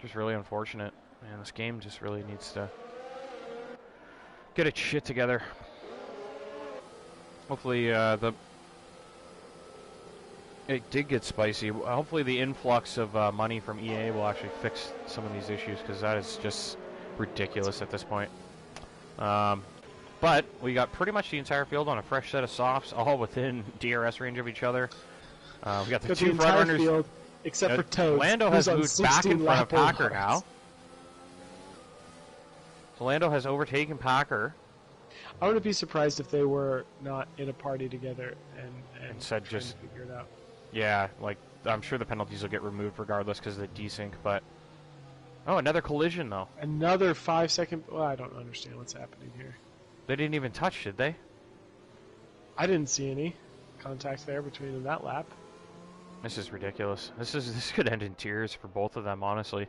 Just really unfortunate. Man, this game just really needs to get its shit together. Hopefully, it did get spicy. Hopefully the influx of money from EA will actually fix some of these issues, because that is just ridiculous at this point. But we got pretty much the entire field on a fresh set of softs, all within DRS range of each other. We got the two front runners, field, except for Toads. Lando has moved back in front of Packer now. So Lando has overtaken Packer. I wouldn't be surprised if they were not in a party together and said just figure it out. Yeah, like I'm sure the penalties will get removed regardless because of the desync, but oh, another collision though. Another 5-second. Well, I don't understand what's happening here. They didn't even touch, did they? I didn't see any contact there between them that lap. This is ridiculous. This could end in tears for both of them, honestly.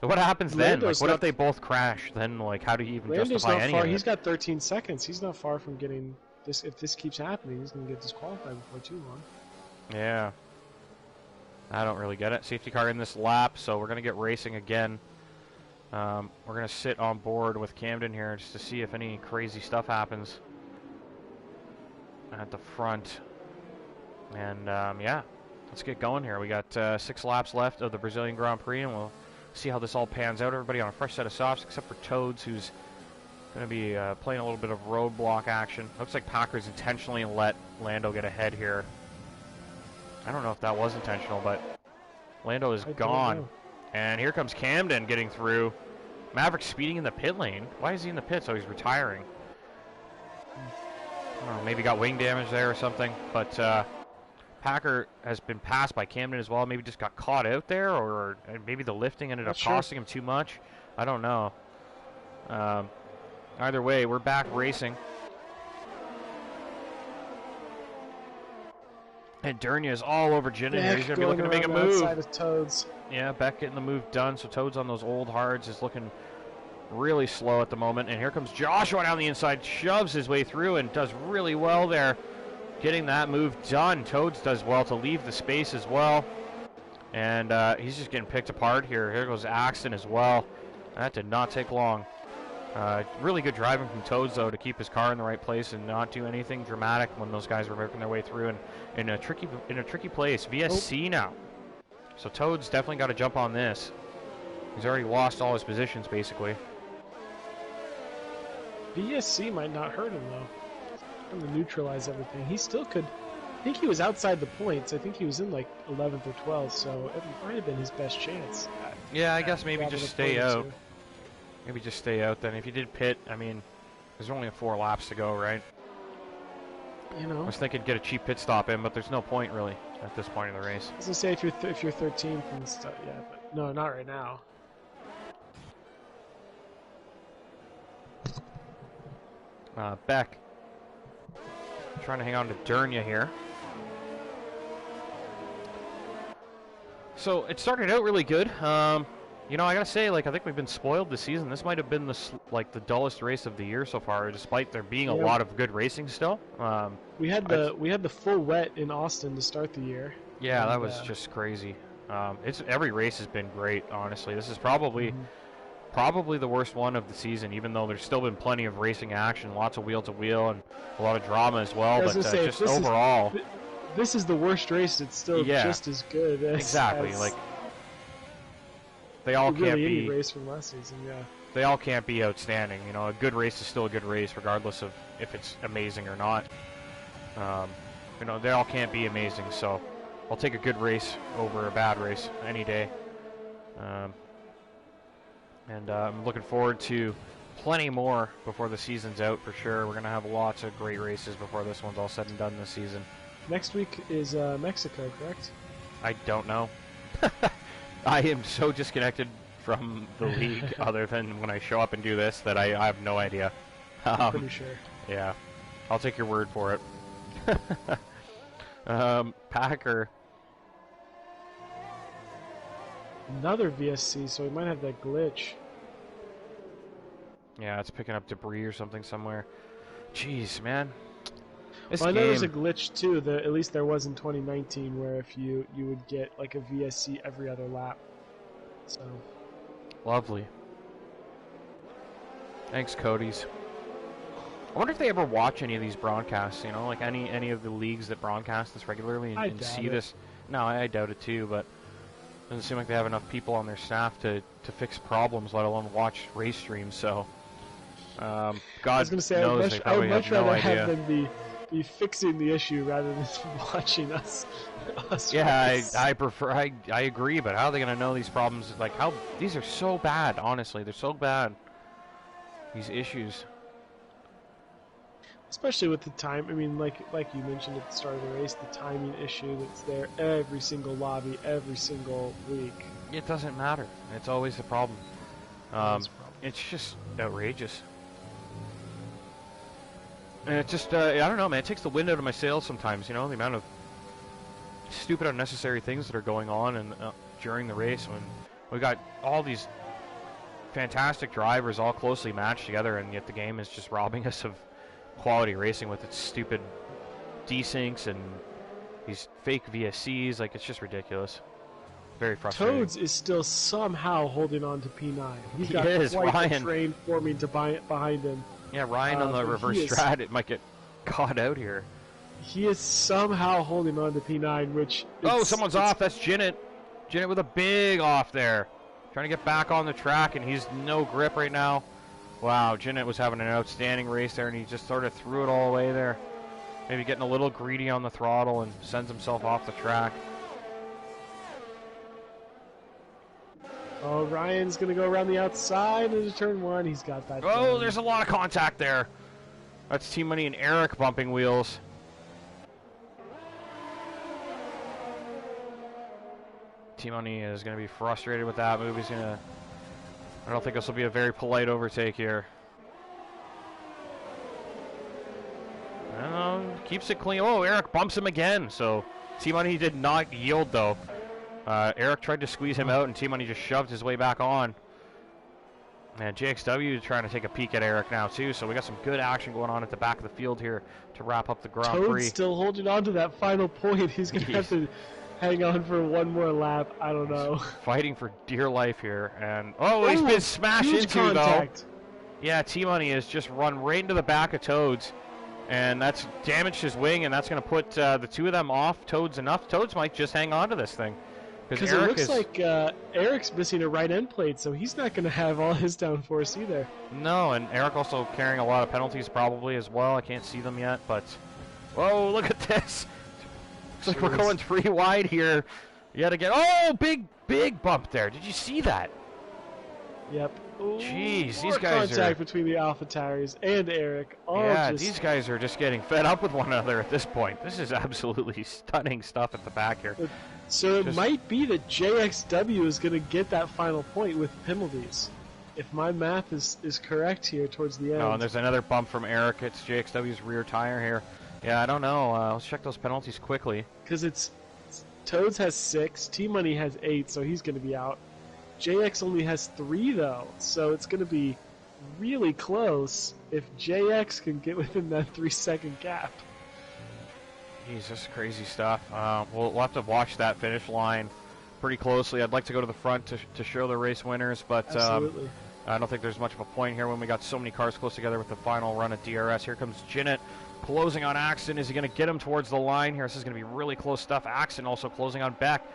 But what happens then? Like, what if they both crash? Then, like, how do you even justify any of it? He's got 13 seconds. He's not far from getting this. If this keeps happening, he's going to get disqualified before too long. Yeah. I don't really get it. Safety car in this lap, so we're going to get racing again. We're going to sit on board with Camden here just to see if any crazy stuff happens at the front. And, yeah, let's get going here. We got 6 laps left of the Brazilian Grand Prix, and we'll see how this all pans out. Everybody on a fresh set of softs, except for Toads, who's going to be playing a little bit of roadblock action. Looks like Packers intentionally let Lando get ahead here. I don't know if that was intentional, but Lando is gone. And here comes Camden getting through. Maverick speeding in the pit lane. Why is he in the pit? So he's retiring. I don't know, maybe got wing damage there or something. But Packer has been passed by Camden as well. Maybe just got caught out there, or maybe the lifting ended up costing him too much. I don't know. Either way, we're back racing. And Dernia is all over Jinnen here. He's going to be looking to make a move. Of Toads. Yeah, Beck getting the move done. So Toads on those old hards is looking really slow at the moment. And here comes Joshua down the inside. Shoves his way through and does really well there. Getting that move done. Toads does well to leave the space as well. And he's just getting picked apart here. Here goes Axton as well. That did not take long. Really good driving from Toads, though, to keep his car in the right place and not do anything dramatic when those guys were working their way through and in a tricky place. VSC now. So Toads definitely got to jump on this. He's already lost all his positions, basically. VSC might not hurt him, though. Trying to neutralize everything. He still could. I think he was outside the points. I think he was in like 11th or 12th, so it might have been his best chance. Yeah, I guess maybe just stay out. Maybe just stay out then. If you did pit, I mean, there's only 4 laps to go, right? You know. I was thinking get a cheap pit stop in, but there's no point really at this point in the race. I was gonna say if you're 13th and stuff, yeah, but no, not right now. Beck trying to hang on to Dernia here. So it started out really good. You know, I gotta say, like, I think we've been spoiled this season. This might have been the dullest race of the year so far, despite there being a lot of good racing still. We had the full wet in Austin to start the year. Yeah, that was just crazy. Every race has been great, honestly. This is probably the worst one of the season, even though there's still been plenty of racing action, lots of wheel to wheel, and a lot of drama as well. But just overall, this is the worst race. It's still just as good. Exactly, like. They all can't be any race from last season, yeah. They all can't be outstanding. You know, a good race is still a good race, regardless of if it's amazing or not. You know, they all can't be amazing. So, I'll take a good race over a bad race any day. And I'm looking forward to plenty more before the season's out for sure. We're gonna have lots of great races before this one's all said and done this season. Next week is Mexico, correct? I don't know. I am so disconnected from the league, other than when I show up and do this, that I have no idea. I'm pretty sure. Yeah, I'll take your word for it. Packer. Another VSC, so we might have that glitch. Yeah, it's picking up debris or something somewhere. Jeez, man. Well, I know there's a glitch too. At least there was in 2019, where if you would get like a VSC every other lap. So lovely. Thanks, Cody's. I wonder if they ever watch any of these broadcasts. You know, like any of the leagues that broadcast this regularly and see this. No, I doubt it too. But it doesn't seem like they have enough people on their staff to fix problems, let alone watch race streams. So, God I was gonna say, knows they probably have no idea. Have them be fixing the issue rather than watching us yeah, I prefer. I agree, but how are they going to know these problems? Like, these are so bad. Honestly, they're so bad. These issues, especially with the time. I mean, like you mentioned at the start of the race, the timing issue that's there every single lobby, every single week. It doesn't matter. It's always a problem. It's just outrageous. And it just, I don't know, man, it takes the wind out of my sails sometimes, you know, the amount of stupid, unnecessary things that are going on and during the race when we got all these fantastic drivers all closely matched together, and yet the game is just robbing us of quality racing with its stupid desyncs and these fake VSCs. Like, it's just ridiculous. Very frustrating. Toads is still somehow holding on to P9. He's got quite Ryan. the train forming behind him. Yeah, Ryan on the reverse strat, it might get caught out here. He is somehow holding on to P9, which... someone's off. That's Jinnit. Jinnit with a big off there. Trying to get back on the track, and he's no grip right now. Wow, Jinnit was having an outstanding race there, and he just sort of threw it all away there. Maybe getting a little greedy on the throttle and sends himself off the track. Oh, Ryan's going to go around the outside into turn one. He's got that. Oh, there's a lot of contact there. That's Team Money and Eric bumping wheels. Team Money is going to be frustrated with that move. He's going to... I don't think this will be a very polite overtake here. Keeps it clean. Oh, Eric bumps him again. So Team Money did not yield, though. Eric tried to squeeze him out, and Team Money just shoved his way back on. And JXW trying to take a peek at Eric now, too. So we got some good action going on at the back of the field here to wrap up the Grand Prix. Toad's still holding on to that final point. He's going to have to hang on for one more lap. I don't know. Fighting for dear life here. And he's been smashed into, contact. Though. Yeah, Team Money has just run right into the back of Toad's. And that's damaged his wing, and that's going to put the two of them off Toad's enough. Toad's might just hang on to this thing. Because it looks like Eric's missing a right end plate, so he's not going to have all his downforce either. No, and Eric also carrying a lot of penalties probably as well. I can't see them yet, but... Whoa, look at this! Looks like we're going 3 wide here yet again. Oh, big bump there. Did you see that? Yep. Ooh, jeez, these guys contact between the Alpha Tires and Eric. These guys are just getting fed up with one another at this point. This is absolutely stunning stuff at the back here. So it might be that JXW is going to get that final point with penalties. If my math is correct here towards the end. Oh, and there's another bump from Eric. It's JXW's rear tire here. Yeah, I don't know. Let's check those penalties quickly. Because it's Toads has 6, T-Money has 8, so he's going to be out. JX only has 3, though, so it's going to be really close if JX can get within that 3-second gap. Jeez, this is crazy stuff. We'll have to watch that finish line pretty closely. I'd like to go to the front to show the race winners, but I don't think there's much of a point here when we got so many cars close together with the final run at DRS. Here comes Jinnit closing on Axton. Is he going to get him towards the line here? This is going to be really close stuff. Axton also closing on Beck.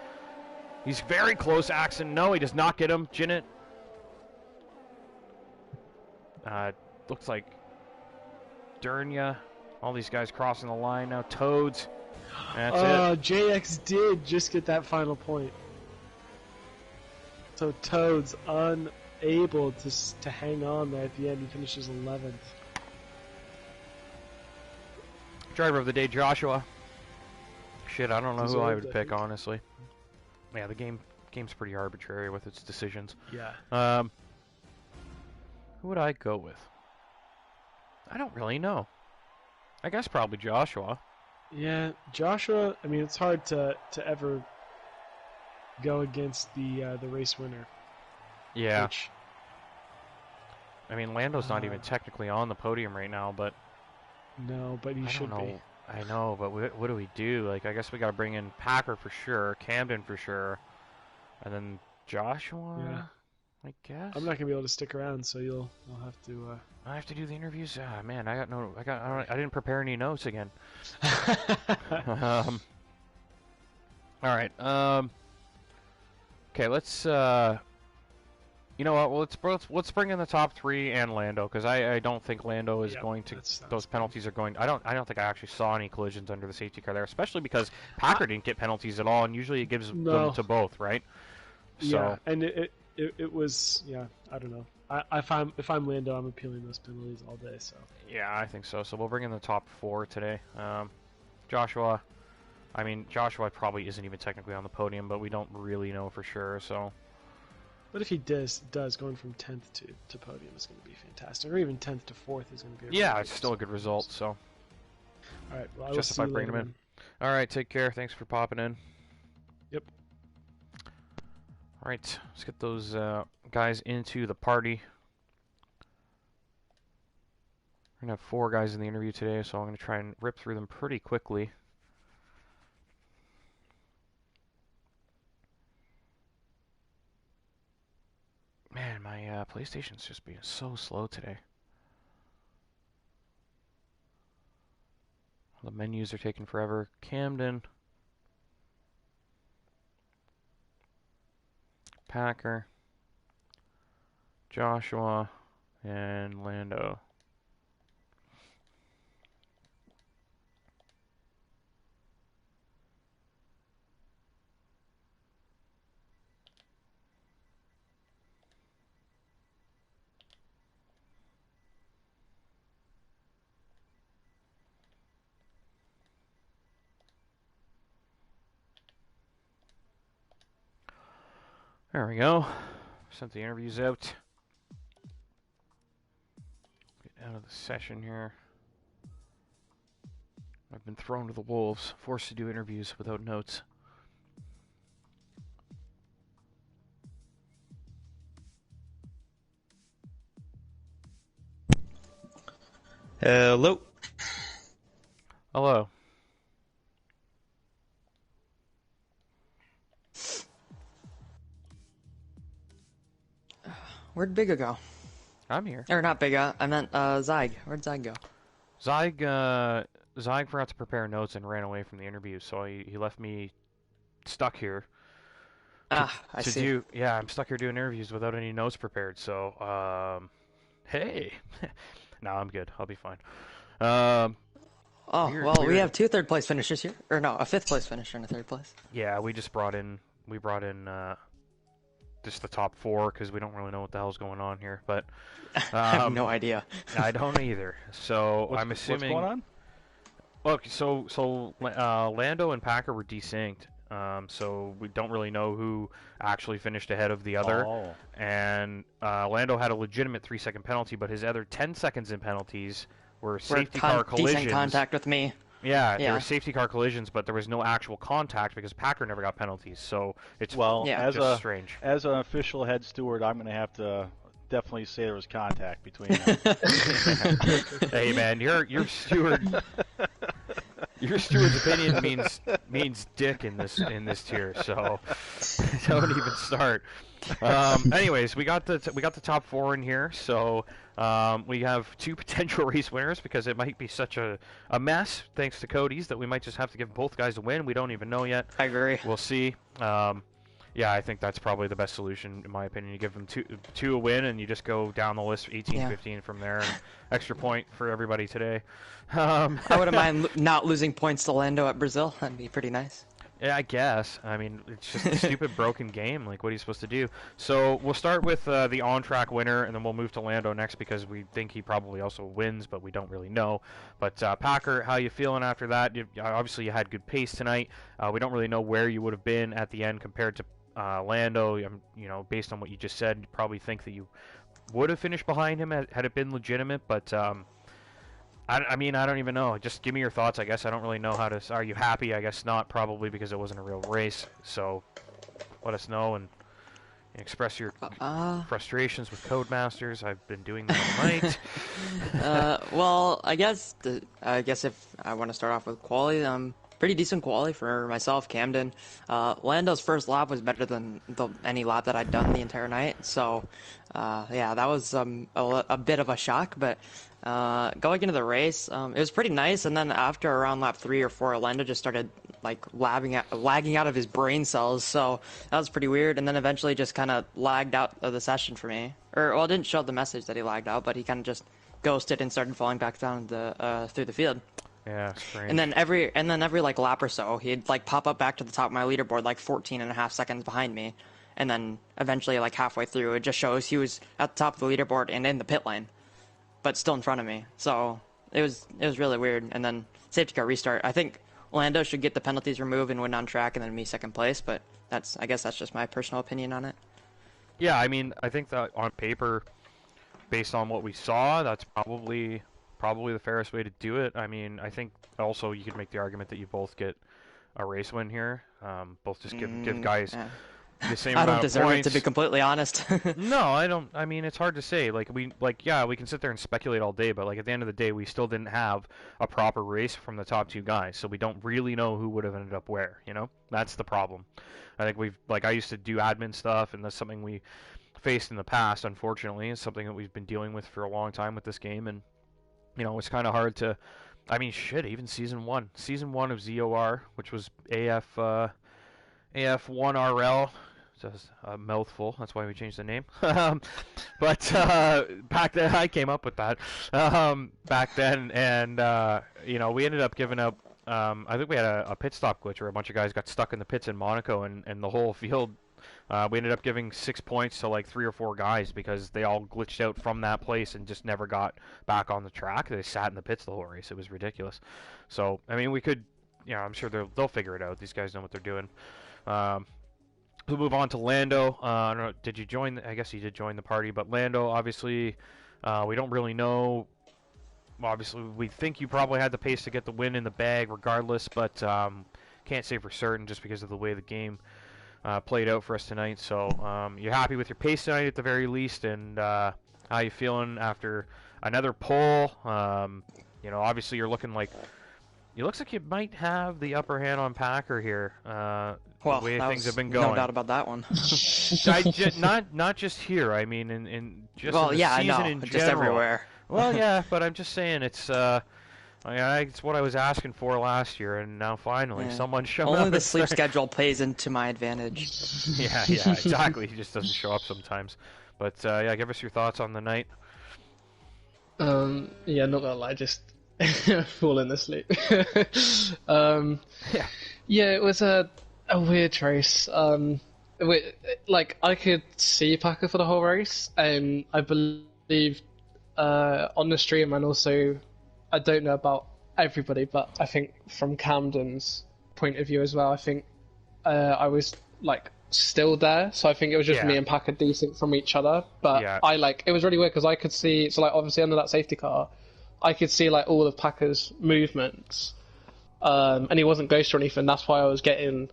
He's very close, Axton. No, he does not get him. Jinnit. Looks like Dernya. All these guys crossing the line now. Toads. That's it. JX did just get that final point. So Toads unable to hang on there at the end. He finishes 11th. Driver of the day, Joshua. Shit, I don't know who I would pick, honestly. Yeah, the game's pretty arbitrary with its decisions. Yeah. Who would I go with? I don't really know. I guess probably Joshua. Yeah, Joshua. I mean, it's hard to ever go against the race winner. Yeah. I mean, Lando's not even technically on the podium right now, but no, but he should be. I know, but what do we do? Like, I guess we got to bring in Packer for sure, Camden for sure, and then Joshua. Yeah. I guess. I'm not gonna be able to stick around, so you'll have to. I have to do the interviews. Ah, man, I didn't prepare any notes again. All right. Okay, let's. You know what? Well, let's bring in the top 3 and Lando, because I don't think Lando is going to. Those penalties are going. I don't think I actually saw any collisions under the safety car there, especially because Packer didn't get penalties at all, and usually it gives them to both, right? So. Yeah, and it was I don't know. If I'm Lando, I'm appealing those penalties all day. So. Yeah, I think so. So we'll bring in the top 4 today. Joshua. I mean, Joshua probably isn't even technically on the podium, but we don't really know for sure. So. But if he does going from 10th to podium is going to be fantastic, or even 10th to 4th is going to be. Yeah, it's still a good result. So. All right. Well, I justify bringing him in. All right. Take care. Thanks for popping in. Yep. All right. Let's get those guys into the party. We're gonna have 4 guys in the interview today, so I'm gonna try and rip through them pretty quickly. Man, my PlayStation's just being so slow today. The menus are taking forever. Camden. Packer. Joshua. And Lando. There we go. Sent the interviews out. Get out of the session here. I've been thrown to the wolves, forced to do interviews without notes. Hello. Hello. Where'd Bigga go? I'm here. Or not Bigga, I meant Zyg. Where'd Zyg go? Zyg forgot to prepare notes and ran away from the interview, so he left me stuck here. I see. Yeah, I'm stuck here doing interviews without any notes prepared, so, hey. No, I'm good. I'll be fine. We have 2 third-place finishers here. Or no, a 5th place finisher and a 3rd place. Yeah, we brought in just the top 4 because we don't really know what the hell's going on here, but I have no idea. I don't either. So I'm assuming what's going on? Look, so Lando and Packer were desynced, so we don't really know who actually finished ahead of the other. Oh. And Lando had a legitimate 3-second penalty, but his other 10 seconds in penalties were safety car collisions. Decent contact with me. Yeah, there were safety car collisions, but there was no actual contact because Packer never got penalties. So it's just strange. As an official head steward, I'm going to have to definitely say there was contact between them. Hey man, your steward. Your steward's opinion means dick in this tier, so don't even start. Anyways, we got the top 4 in here, so we have 2 potential race winners because it might be such a mess thanks to Cody's that we might just have to give both guys a win. We don't even know yet. I agree. We'll see. Yeah, I think that's probably the best solution in my opinion. You give them two a win and you just go down the list 18-15 from there. And extra point for everybody today. I wouldn't mind not losing points to Lando at Brazil. That'd be pretty nice. Yeah, I guess. I mean, it's just a stupid broken game. Like, what are you supposed to do? So we'll start with the on-track winner, and then we'll move to Lando next because we think he probably also wins, but we don't really know. But Packer, how you feeling after that? Obviously, you had good pace tonight. We don't really know where you would have been at the end compared to Lando. Based on what you just said, you probably think that you would have finished behind him had it been legitimate, but I mean, I don't even know. Just give me your thoughts, I guess. I don't really know how to... Are you happy? I guess not, probably, because it wasn't a real race. So, let us know and express your frustrations with Codemasters. I've been doing that all night. Well, I guess if I want to start off with quality, pretty decent quality for myself, Camden. Lando's first lap was better than any lap that I'd done the entire night. So, yeah, that was a bit of a shock, but... going into the race, it was pretty nice, and then after around lap 3 or 4, Lando just started like lagging out of his brain cells, so that was pretty weird, and then eventually just kind of lagged out of the session for me. It didn't show the message that he lagged out, but he kind of just ghosted and started falling back down through the field. Yeah, strange. And then every like lap or so, he'd like pop up back to the top of my leaderboard like 14.5 seconds behind me, and then eventually like halfway through, it just shows he was at the top of the leaderboard and in the pit lane, but still in front of me. So it was really weird. And then safety car restart. I think Lando should get the penalties removed and win on track, and then me second place. But I guess that's just my personal opinion on it. Yeah, I mean, I think that on paper, based on what we saw, that's probably the fairest way to do it. I mean, I think also you could make the argument that you both get a race win here. Both just give guys. Yeah. The same I don't amount of deserve points. it, to be completely honest. No, I don't. I mean, it's hard to say. We can sit there and speculate all day, but at the end of the day, we still didn't have a proper race from the top 2 guys, so we don't really know who would have ended up where. That's the problem. I think I used to do admin stuff, and that's something we faced in the past. Unfortunately, it's something that we've been dealing with for a long time with this game, and it's kind of hard to. I mean, shit. Even season 1 of ZOR, which was AF1 RL. Just a mouthful. That's why we changed the name. But back then, I came up with that. Back then, and we ended up giving up. I think we had a pit stop glitch where a bunch of guys got stuck in the pits in Monaco, and the whole field. We ended up giving 6 points to 3 or 4 guys because they all glitched out from that place and just never got back on the track. They sat in the pits the whole race. It was ridiculous. So I mean, we could. I'm sure they'll figure it out. These guys know what they're doing. We'll move on to Lando. I don't know, did you join? I guess you did join the party, but Lando, obviously, we don't really know. Obviously, we think you probably had the pace to get the win in the bag regardless, but can't say for certain just because of the way the game played out for us tonight. So you're happy with your pace tonight at the very least, and how you feeling after another pole? Obviously you're looking like it looks like you might have the upper hand on Packer here. Well, the way things have been no going. doubt about that one. Not just here. I mean, in just Well, in the yeah, I season know, in just general. everywhere. Well, yeah, but I'm just saying it's it's what I was asking for last year, and now finally Yeah. someone showed up. Only the and sleep said- schedule plays into my advantage. Yeah, exactly. He just doesn't show up sometimes. But yeah, give us your thoughts on the night. Yeah, not gonna lie, just falling asleep. Yeah. Yeah, it was a weird race. Like I could see Packer for the whole race, and I believe on the stream, and also I don't know about everybody, but I think from Camden's point of view as well, I think I was like still there, so I think it was just Yeah. me and Packer decent from each other. But Yeah. it was really weird because I could see, so like obviously under that safety car, I could see like all of Packer's movements, and he wasn't ghost or anything. That's why I was getting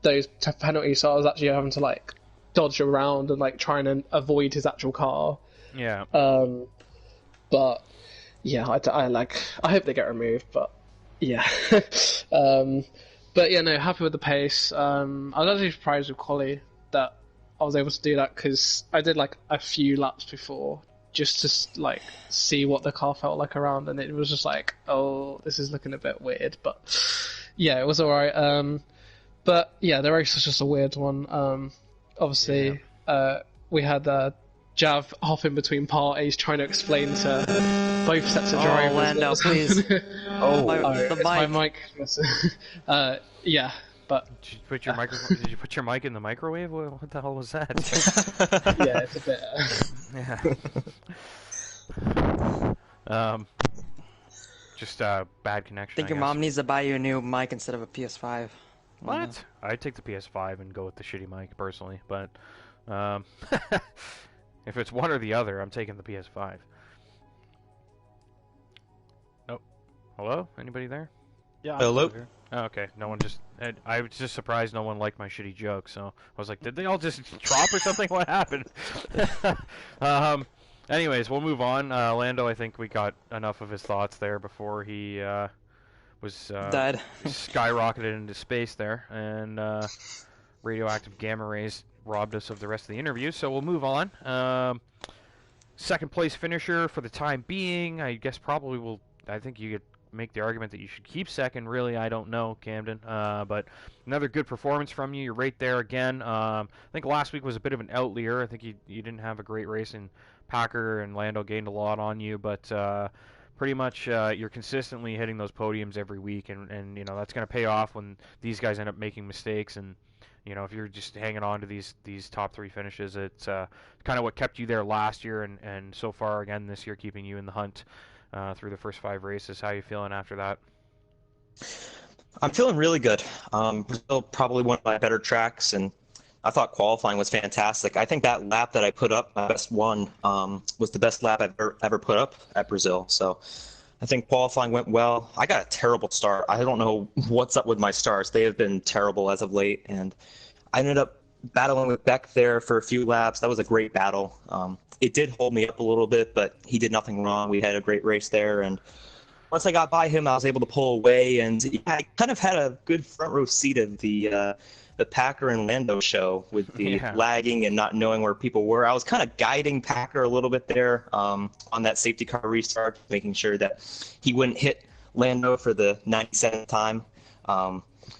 those penalties. So I was actually having to like dodge around and like trying to avoid his actual car. Yeah. But yeah, I hope they get removed. But yeah, but yeah, no, happy with the pace. I was actually surprised with quali that I was able to do that because I did like a few laps before just to like see what the car felt like around, and it was just like, oh, this is looking a bit weird. But yeah, it was alright. But yeah, the race was just a weird one. Obviously, we had Jav hopping between parties trying to explain to both sets of drivers. Lando, what was please. happening. The It's my mic. mic. Yeah, but Did you put your Did you put your mic in the microwave? What the hell was that? yeah, it's a bit. Yeah. Just bad connection. I think your guess. mom needs to buy you a new mic instead of a PS5. What? I'd take the PS5 and go with the shitty mic personally, but if it's one or the other, I'm taking the PS5. Oh, hello? Anybody there? Yeah. I'm Hello? still here. Oh, okay. No one just. I was just surprised no one liked my shitty joke, so I was like, did they all just drop or something? What happened? Anyways, we'll move on. Lando, I think we got enough of his thoughts there before he was Dead. skyrocketed into space there, and radioactive gamma rays robbed us of the rest of the interview. So we'll move on. Second place finisher for the time being. I guess probably will. I think you could make the argument that you should keep second. Really, I don't know, Camden. But another good performance from you. You're right there again. I think last week was a bit of an outlier. I think you didn't have a great race, and Packer and Lando gained a lot on you, but pretty much you're consistently hitting those podiums every week, and that's going to pay off when these guys end up making mistakes. And if you're just hanging on to these top three finishes, it's kind of what kept you there last year, and so far again this year, keeping you in the hunt through the first 5 races. How are you feeling after that? I'm feeling really good. Brazil probably one of my better tracks, and I thought qualifying was fantastic. I think that lap that I put up, my best one, was the best lap I've ever put up at Brazil. So I think qualifying went well. I got a terrible start. I don't know what's up with my starts. They have been terrible as of late, and I ended up battling with Beck there for a few laps. That was a great battle. It did hold me up a little bit, but he did nothing wrong. We had a great race there, and once I got by him, I was able to pull away, and I kind of had a good front row seat of the Packer and Lando show with the lagging and not knowing where people were. I was kind of guiding Packer a little bit there on that safety car restart, making sure that he wouldn't hit Lando for the 97th time.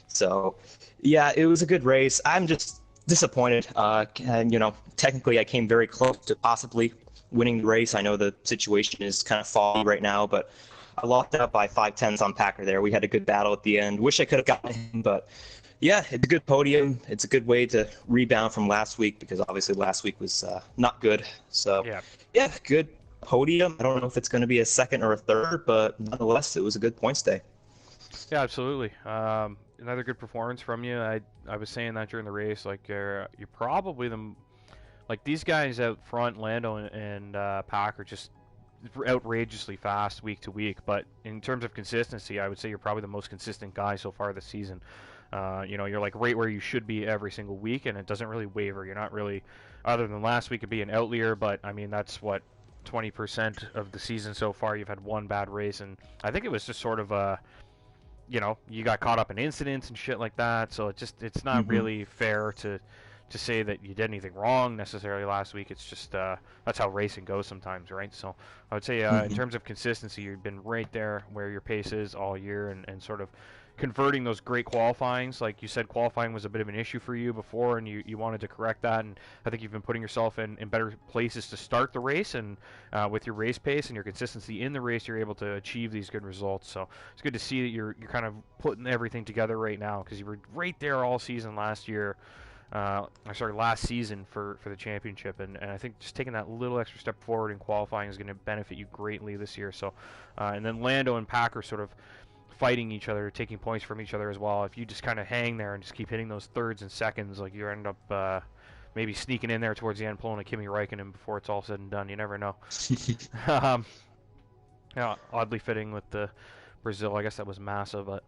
So, yeah, it was a good race. I'm just disappointed. And, technically I came very close to possibly winning the race. I know the situation is kind of foggy right now, but I locked out by 5/10 on Packer there. We had a good battle at the end. Wish I could have gotten him, but yeah, it's a good podium. It's a good way to rebound from last week because obviously last week was not good. So yeah, good podium. I don't know if it's going to be a second or a third, but nonetheless, it was a good points day. Yeah, absolutely. another good performance from you. I was saying that during the race. Like you're probably like these guys out front, Lando and Pack, are just outrageously fast week to week. But in terms of consistency, I would say you're probably the most consistent guy so far this season. You're like right where you should be every single week, and it doesn't really waver. You're not really, other than last week, it'd be an outlier. But I mean, that's what 20% of the season so far. You've had one bad race, and I think it was just sort of a, you got caught up in incidents and shit like that. So it's not really fair to say that you did anything wrong necessarily last week. It's just that's how racing goes sometimes, right? So I would say in terms of consistency, you've been right there where your pace is all year, and sort of converting those great qualifyings. Like you said, qualifying was a bit of an issue for you before, and you wanted to correct that, and I think you've been putting yourself in better places to start the race, and with your race pace and your consistency in the race, you're able to achieve these good results. So it's good to see that you're kind of putting everything together right now, because you were right there all season last year. Last season for the championship, and I think just taking that little extra step forward in qualifying is going to benefit you greatly this year. So, and then Lando and Pack are sort of fighting each other, taking points from each other as well. If you just kind of hang there and just keep hitting those thirds and seconds, like you end up maybe sneaking in there towards the end, pulling a Kimi Räikkönen before it's all said and done. You never know. Oddly fitting with the Brazil. I guess that was Massa, but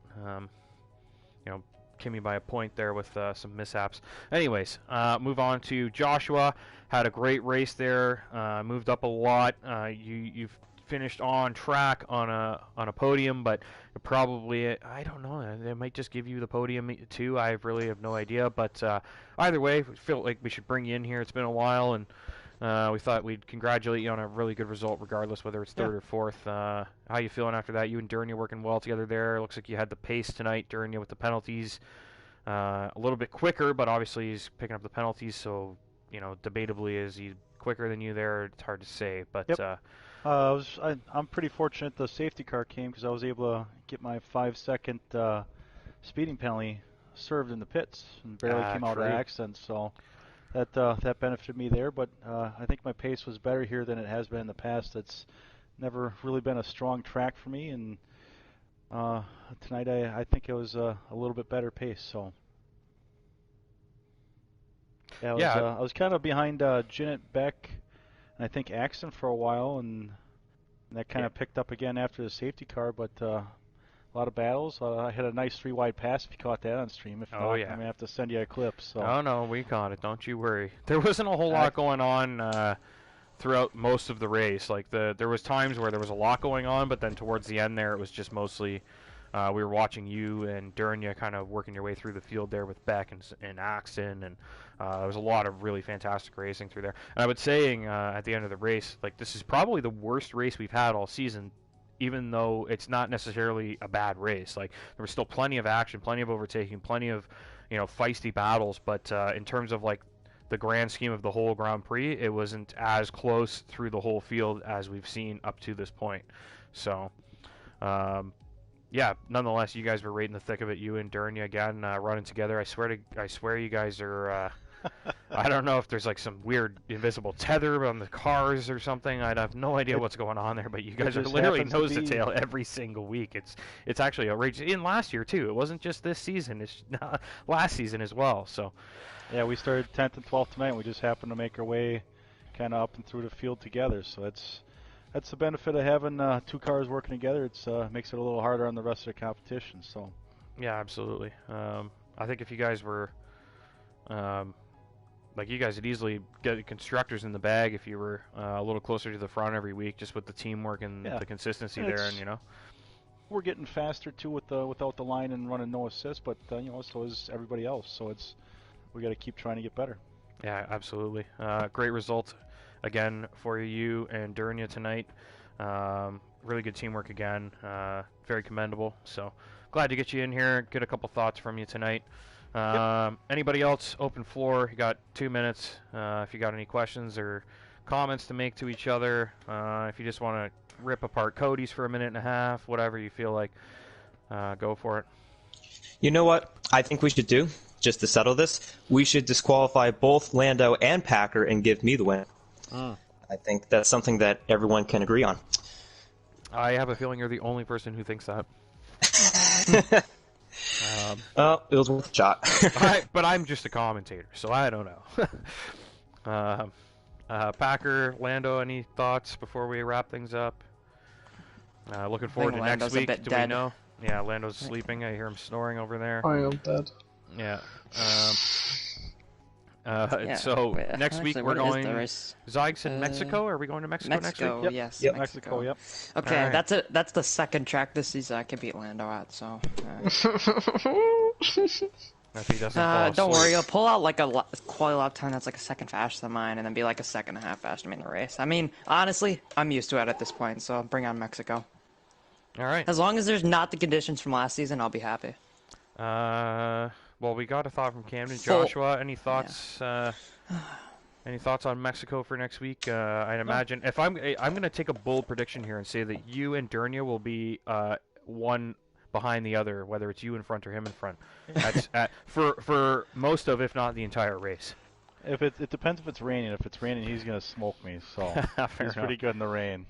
Kimi by a point there with some mishaps. Anyways, move on to Joshua. Had a great race there. Moved up a lot. You've finished on track on a podium, but probably, I don't know, they might just give you the podium too. I really have no idea. But either way, we feel like we should bring you in here. It's been a while, and we thought we'd congratulate you on a really good result, regardless whether it's third or fourth. How you feeling after that? You and Durnia working well together there. Looks like you had the pace tonight, Durnia, with the penalties. A little bit quicker, but obviously he's picking up the penalties, so, debatably, is he quicker than you there? It's hard to say, but... Yep. I'm pretty fortunate the safety car came, because I was able to get my 5-second speeding penalty served in the pits and barely came out of the accident, so... That benefited me there, but I think my pace was better here than it has been in the past. It's never really been a strong track for me, and tonight I think it was a little bit better pace. So I was kind of behind Jinnett, Beck, and I think Axton for a while, and that kind of picked up again after the safety car, but a lot of battles. I had a nice 3-wide pass if you caught that on stream. If not, I'm going to have to send you a clip. So. Oh, no, we caught it. Don't you worry. There wasn't a whole lot going on throughout most of the race. Like there was times where there was a lot going on, but then towards the end there, it was just mostly we were watching you and Durnia kind of working your way through the field there with Beck and Axton, and there was a lot of really fantastic racing through there. And I was saying at the end of the race, like, this is probably the worst race we've had all season, even though it's not necessarily a bad race. Like, there was still plenty of action, plenty of overtaking, plenty of, feisty battles, but in terms of, like, the grand scheme of the whole Grand Prix, it wasn't as close through the whole field as we've seen up to this point. So, nonetheless, you guys were right in the thick of it. You and Durnia again running together. I swear you guys are... I don't know if there's like some weird invisible tether on the cars or something. I have no idea what's going on there, but you guys are literally nose to tail every single week. It's actually outrageous. In last year too, it wasn't just this season. It's last season as well. So yeah, we started 10th and 12th tonight. And we just happened to make our way kind of up and through the field together. So that's the benefit of having two cars working together. It's makes it a little harder on the rest of the competition. So yeah, absolutely. I think if you guys were like, you guys would easily get constructors in the bag if you were a little closer to the front every week, just with the teamwork and the consistency there. And we're getting faster too without the line and running no assist, but so is everybody else. So we got to keep trying to get better. Yeah, absolutely. Great result again for you and Durnia tonight. Really good teamwork again. Very commendable. So glad to get you in here. Get a couple thoughts from you tonight. Anybody else? Open floor. You got 2 minutes. If you got any questions or comments to make to each other, if you just want to rip apart Cody's for a minute and a half, whatever you feel like, go for it. You know what I think we should do, just to settle this? We should disqualify both Lando and Packer and give me the win. I think that's something that everyone can agree on. I have a feeling you're the only person who thinks that. It was worth a shot. But I'm just a commentator, so I don't know. Packer, Lando, any thoughts before we wrap things up? Looking forward to next week. Do we know? Yeah, Lando's sleeping. I hear him snoring over there. I am dead. Yeah. So next week we're going. Zyg's in Mexico. Are we going to Mexico next week? Yep. Yes. Yep. Mexico. Yep. Okay, right. that's the second track this season I can beat Lando at. So. If he doesn't fall Don't asleep. worry, I'll pull out like a quality lap time that's like a second faster than mine, and then be like a second and a half faster than me in the race. I mean, honestly, I'm used to it at this point. So bring on Mexico. All right. As long as there's not the conditions from last season, I'll be happy. Well, we got a thought from Camden. Full. Joshua, any thoughts? Any thoughts on Mexico for next week? I'd imagine if I'm going to take a bold prediction here and say that you and Durnia will be one behind the other, whether it's you in front or him in front. That's for most of, if not the entire race. If it depends if it's raining. If it's raining, he's gonna smoke me. So he's pretty good in the rain.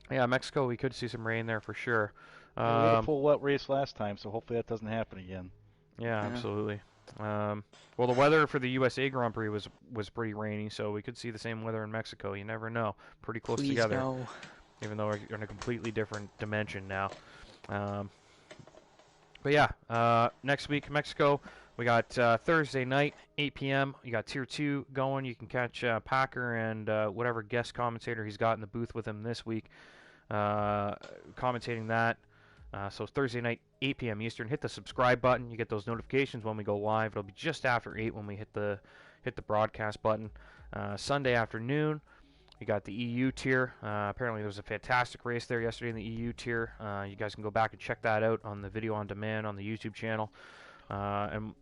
Yeah, Mexico, we could see some rain there for sure. We had a full wet race last time, so hopefully that doesn't happen again. Yeah, absolutely. Well, the weather for the USA Grand Prix was pretty rainy, so we could see the same weather in Mexico. You never know. Pretty close Please together, no. even though we're in a completely different dimension now. But yeah, next week Mexico. We got Thursday night, 8 p.m. You got Tier 2 going. You can catch Packer and whatever guest commentator he's got in the booth with him this week, commentating that. So Thursday night, 8 p.m. Eastern. Hit the subscribe button. You get those notifications when we go live. It'll be just after 8 when we hit the broadcast button. Sunday afternoon, we got the EU tier. Apparently there was a fantastic race there yesterday in the EU tier. You guys can go back and check that out on the video on demand on the YouTube channel. And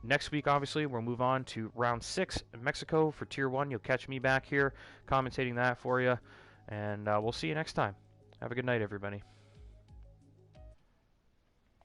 next week, obviously, we'll move on to round 6 in Mexico for Tier 1. You'll catch me back here commentating that for you. And we'll see you next time. Have a good night, everybody.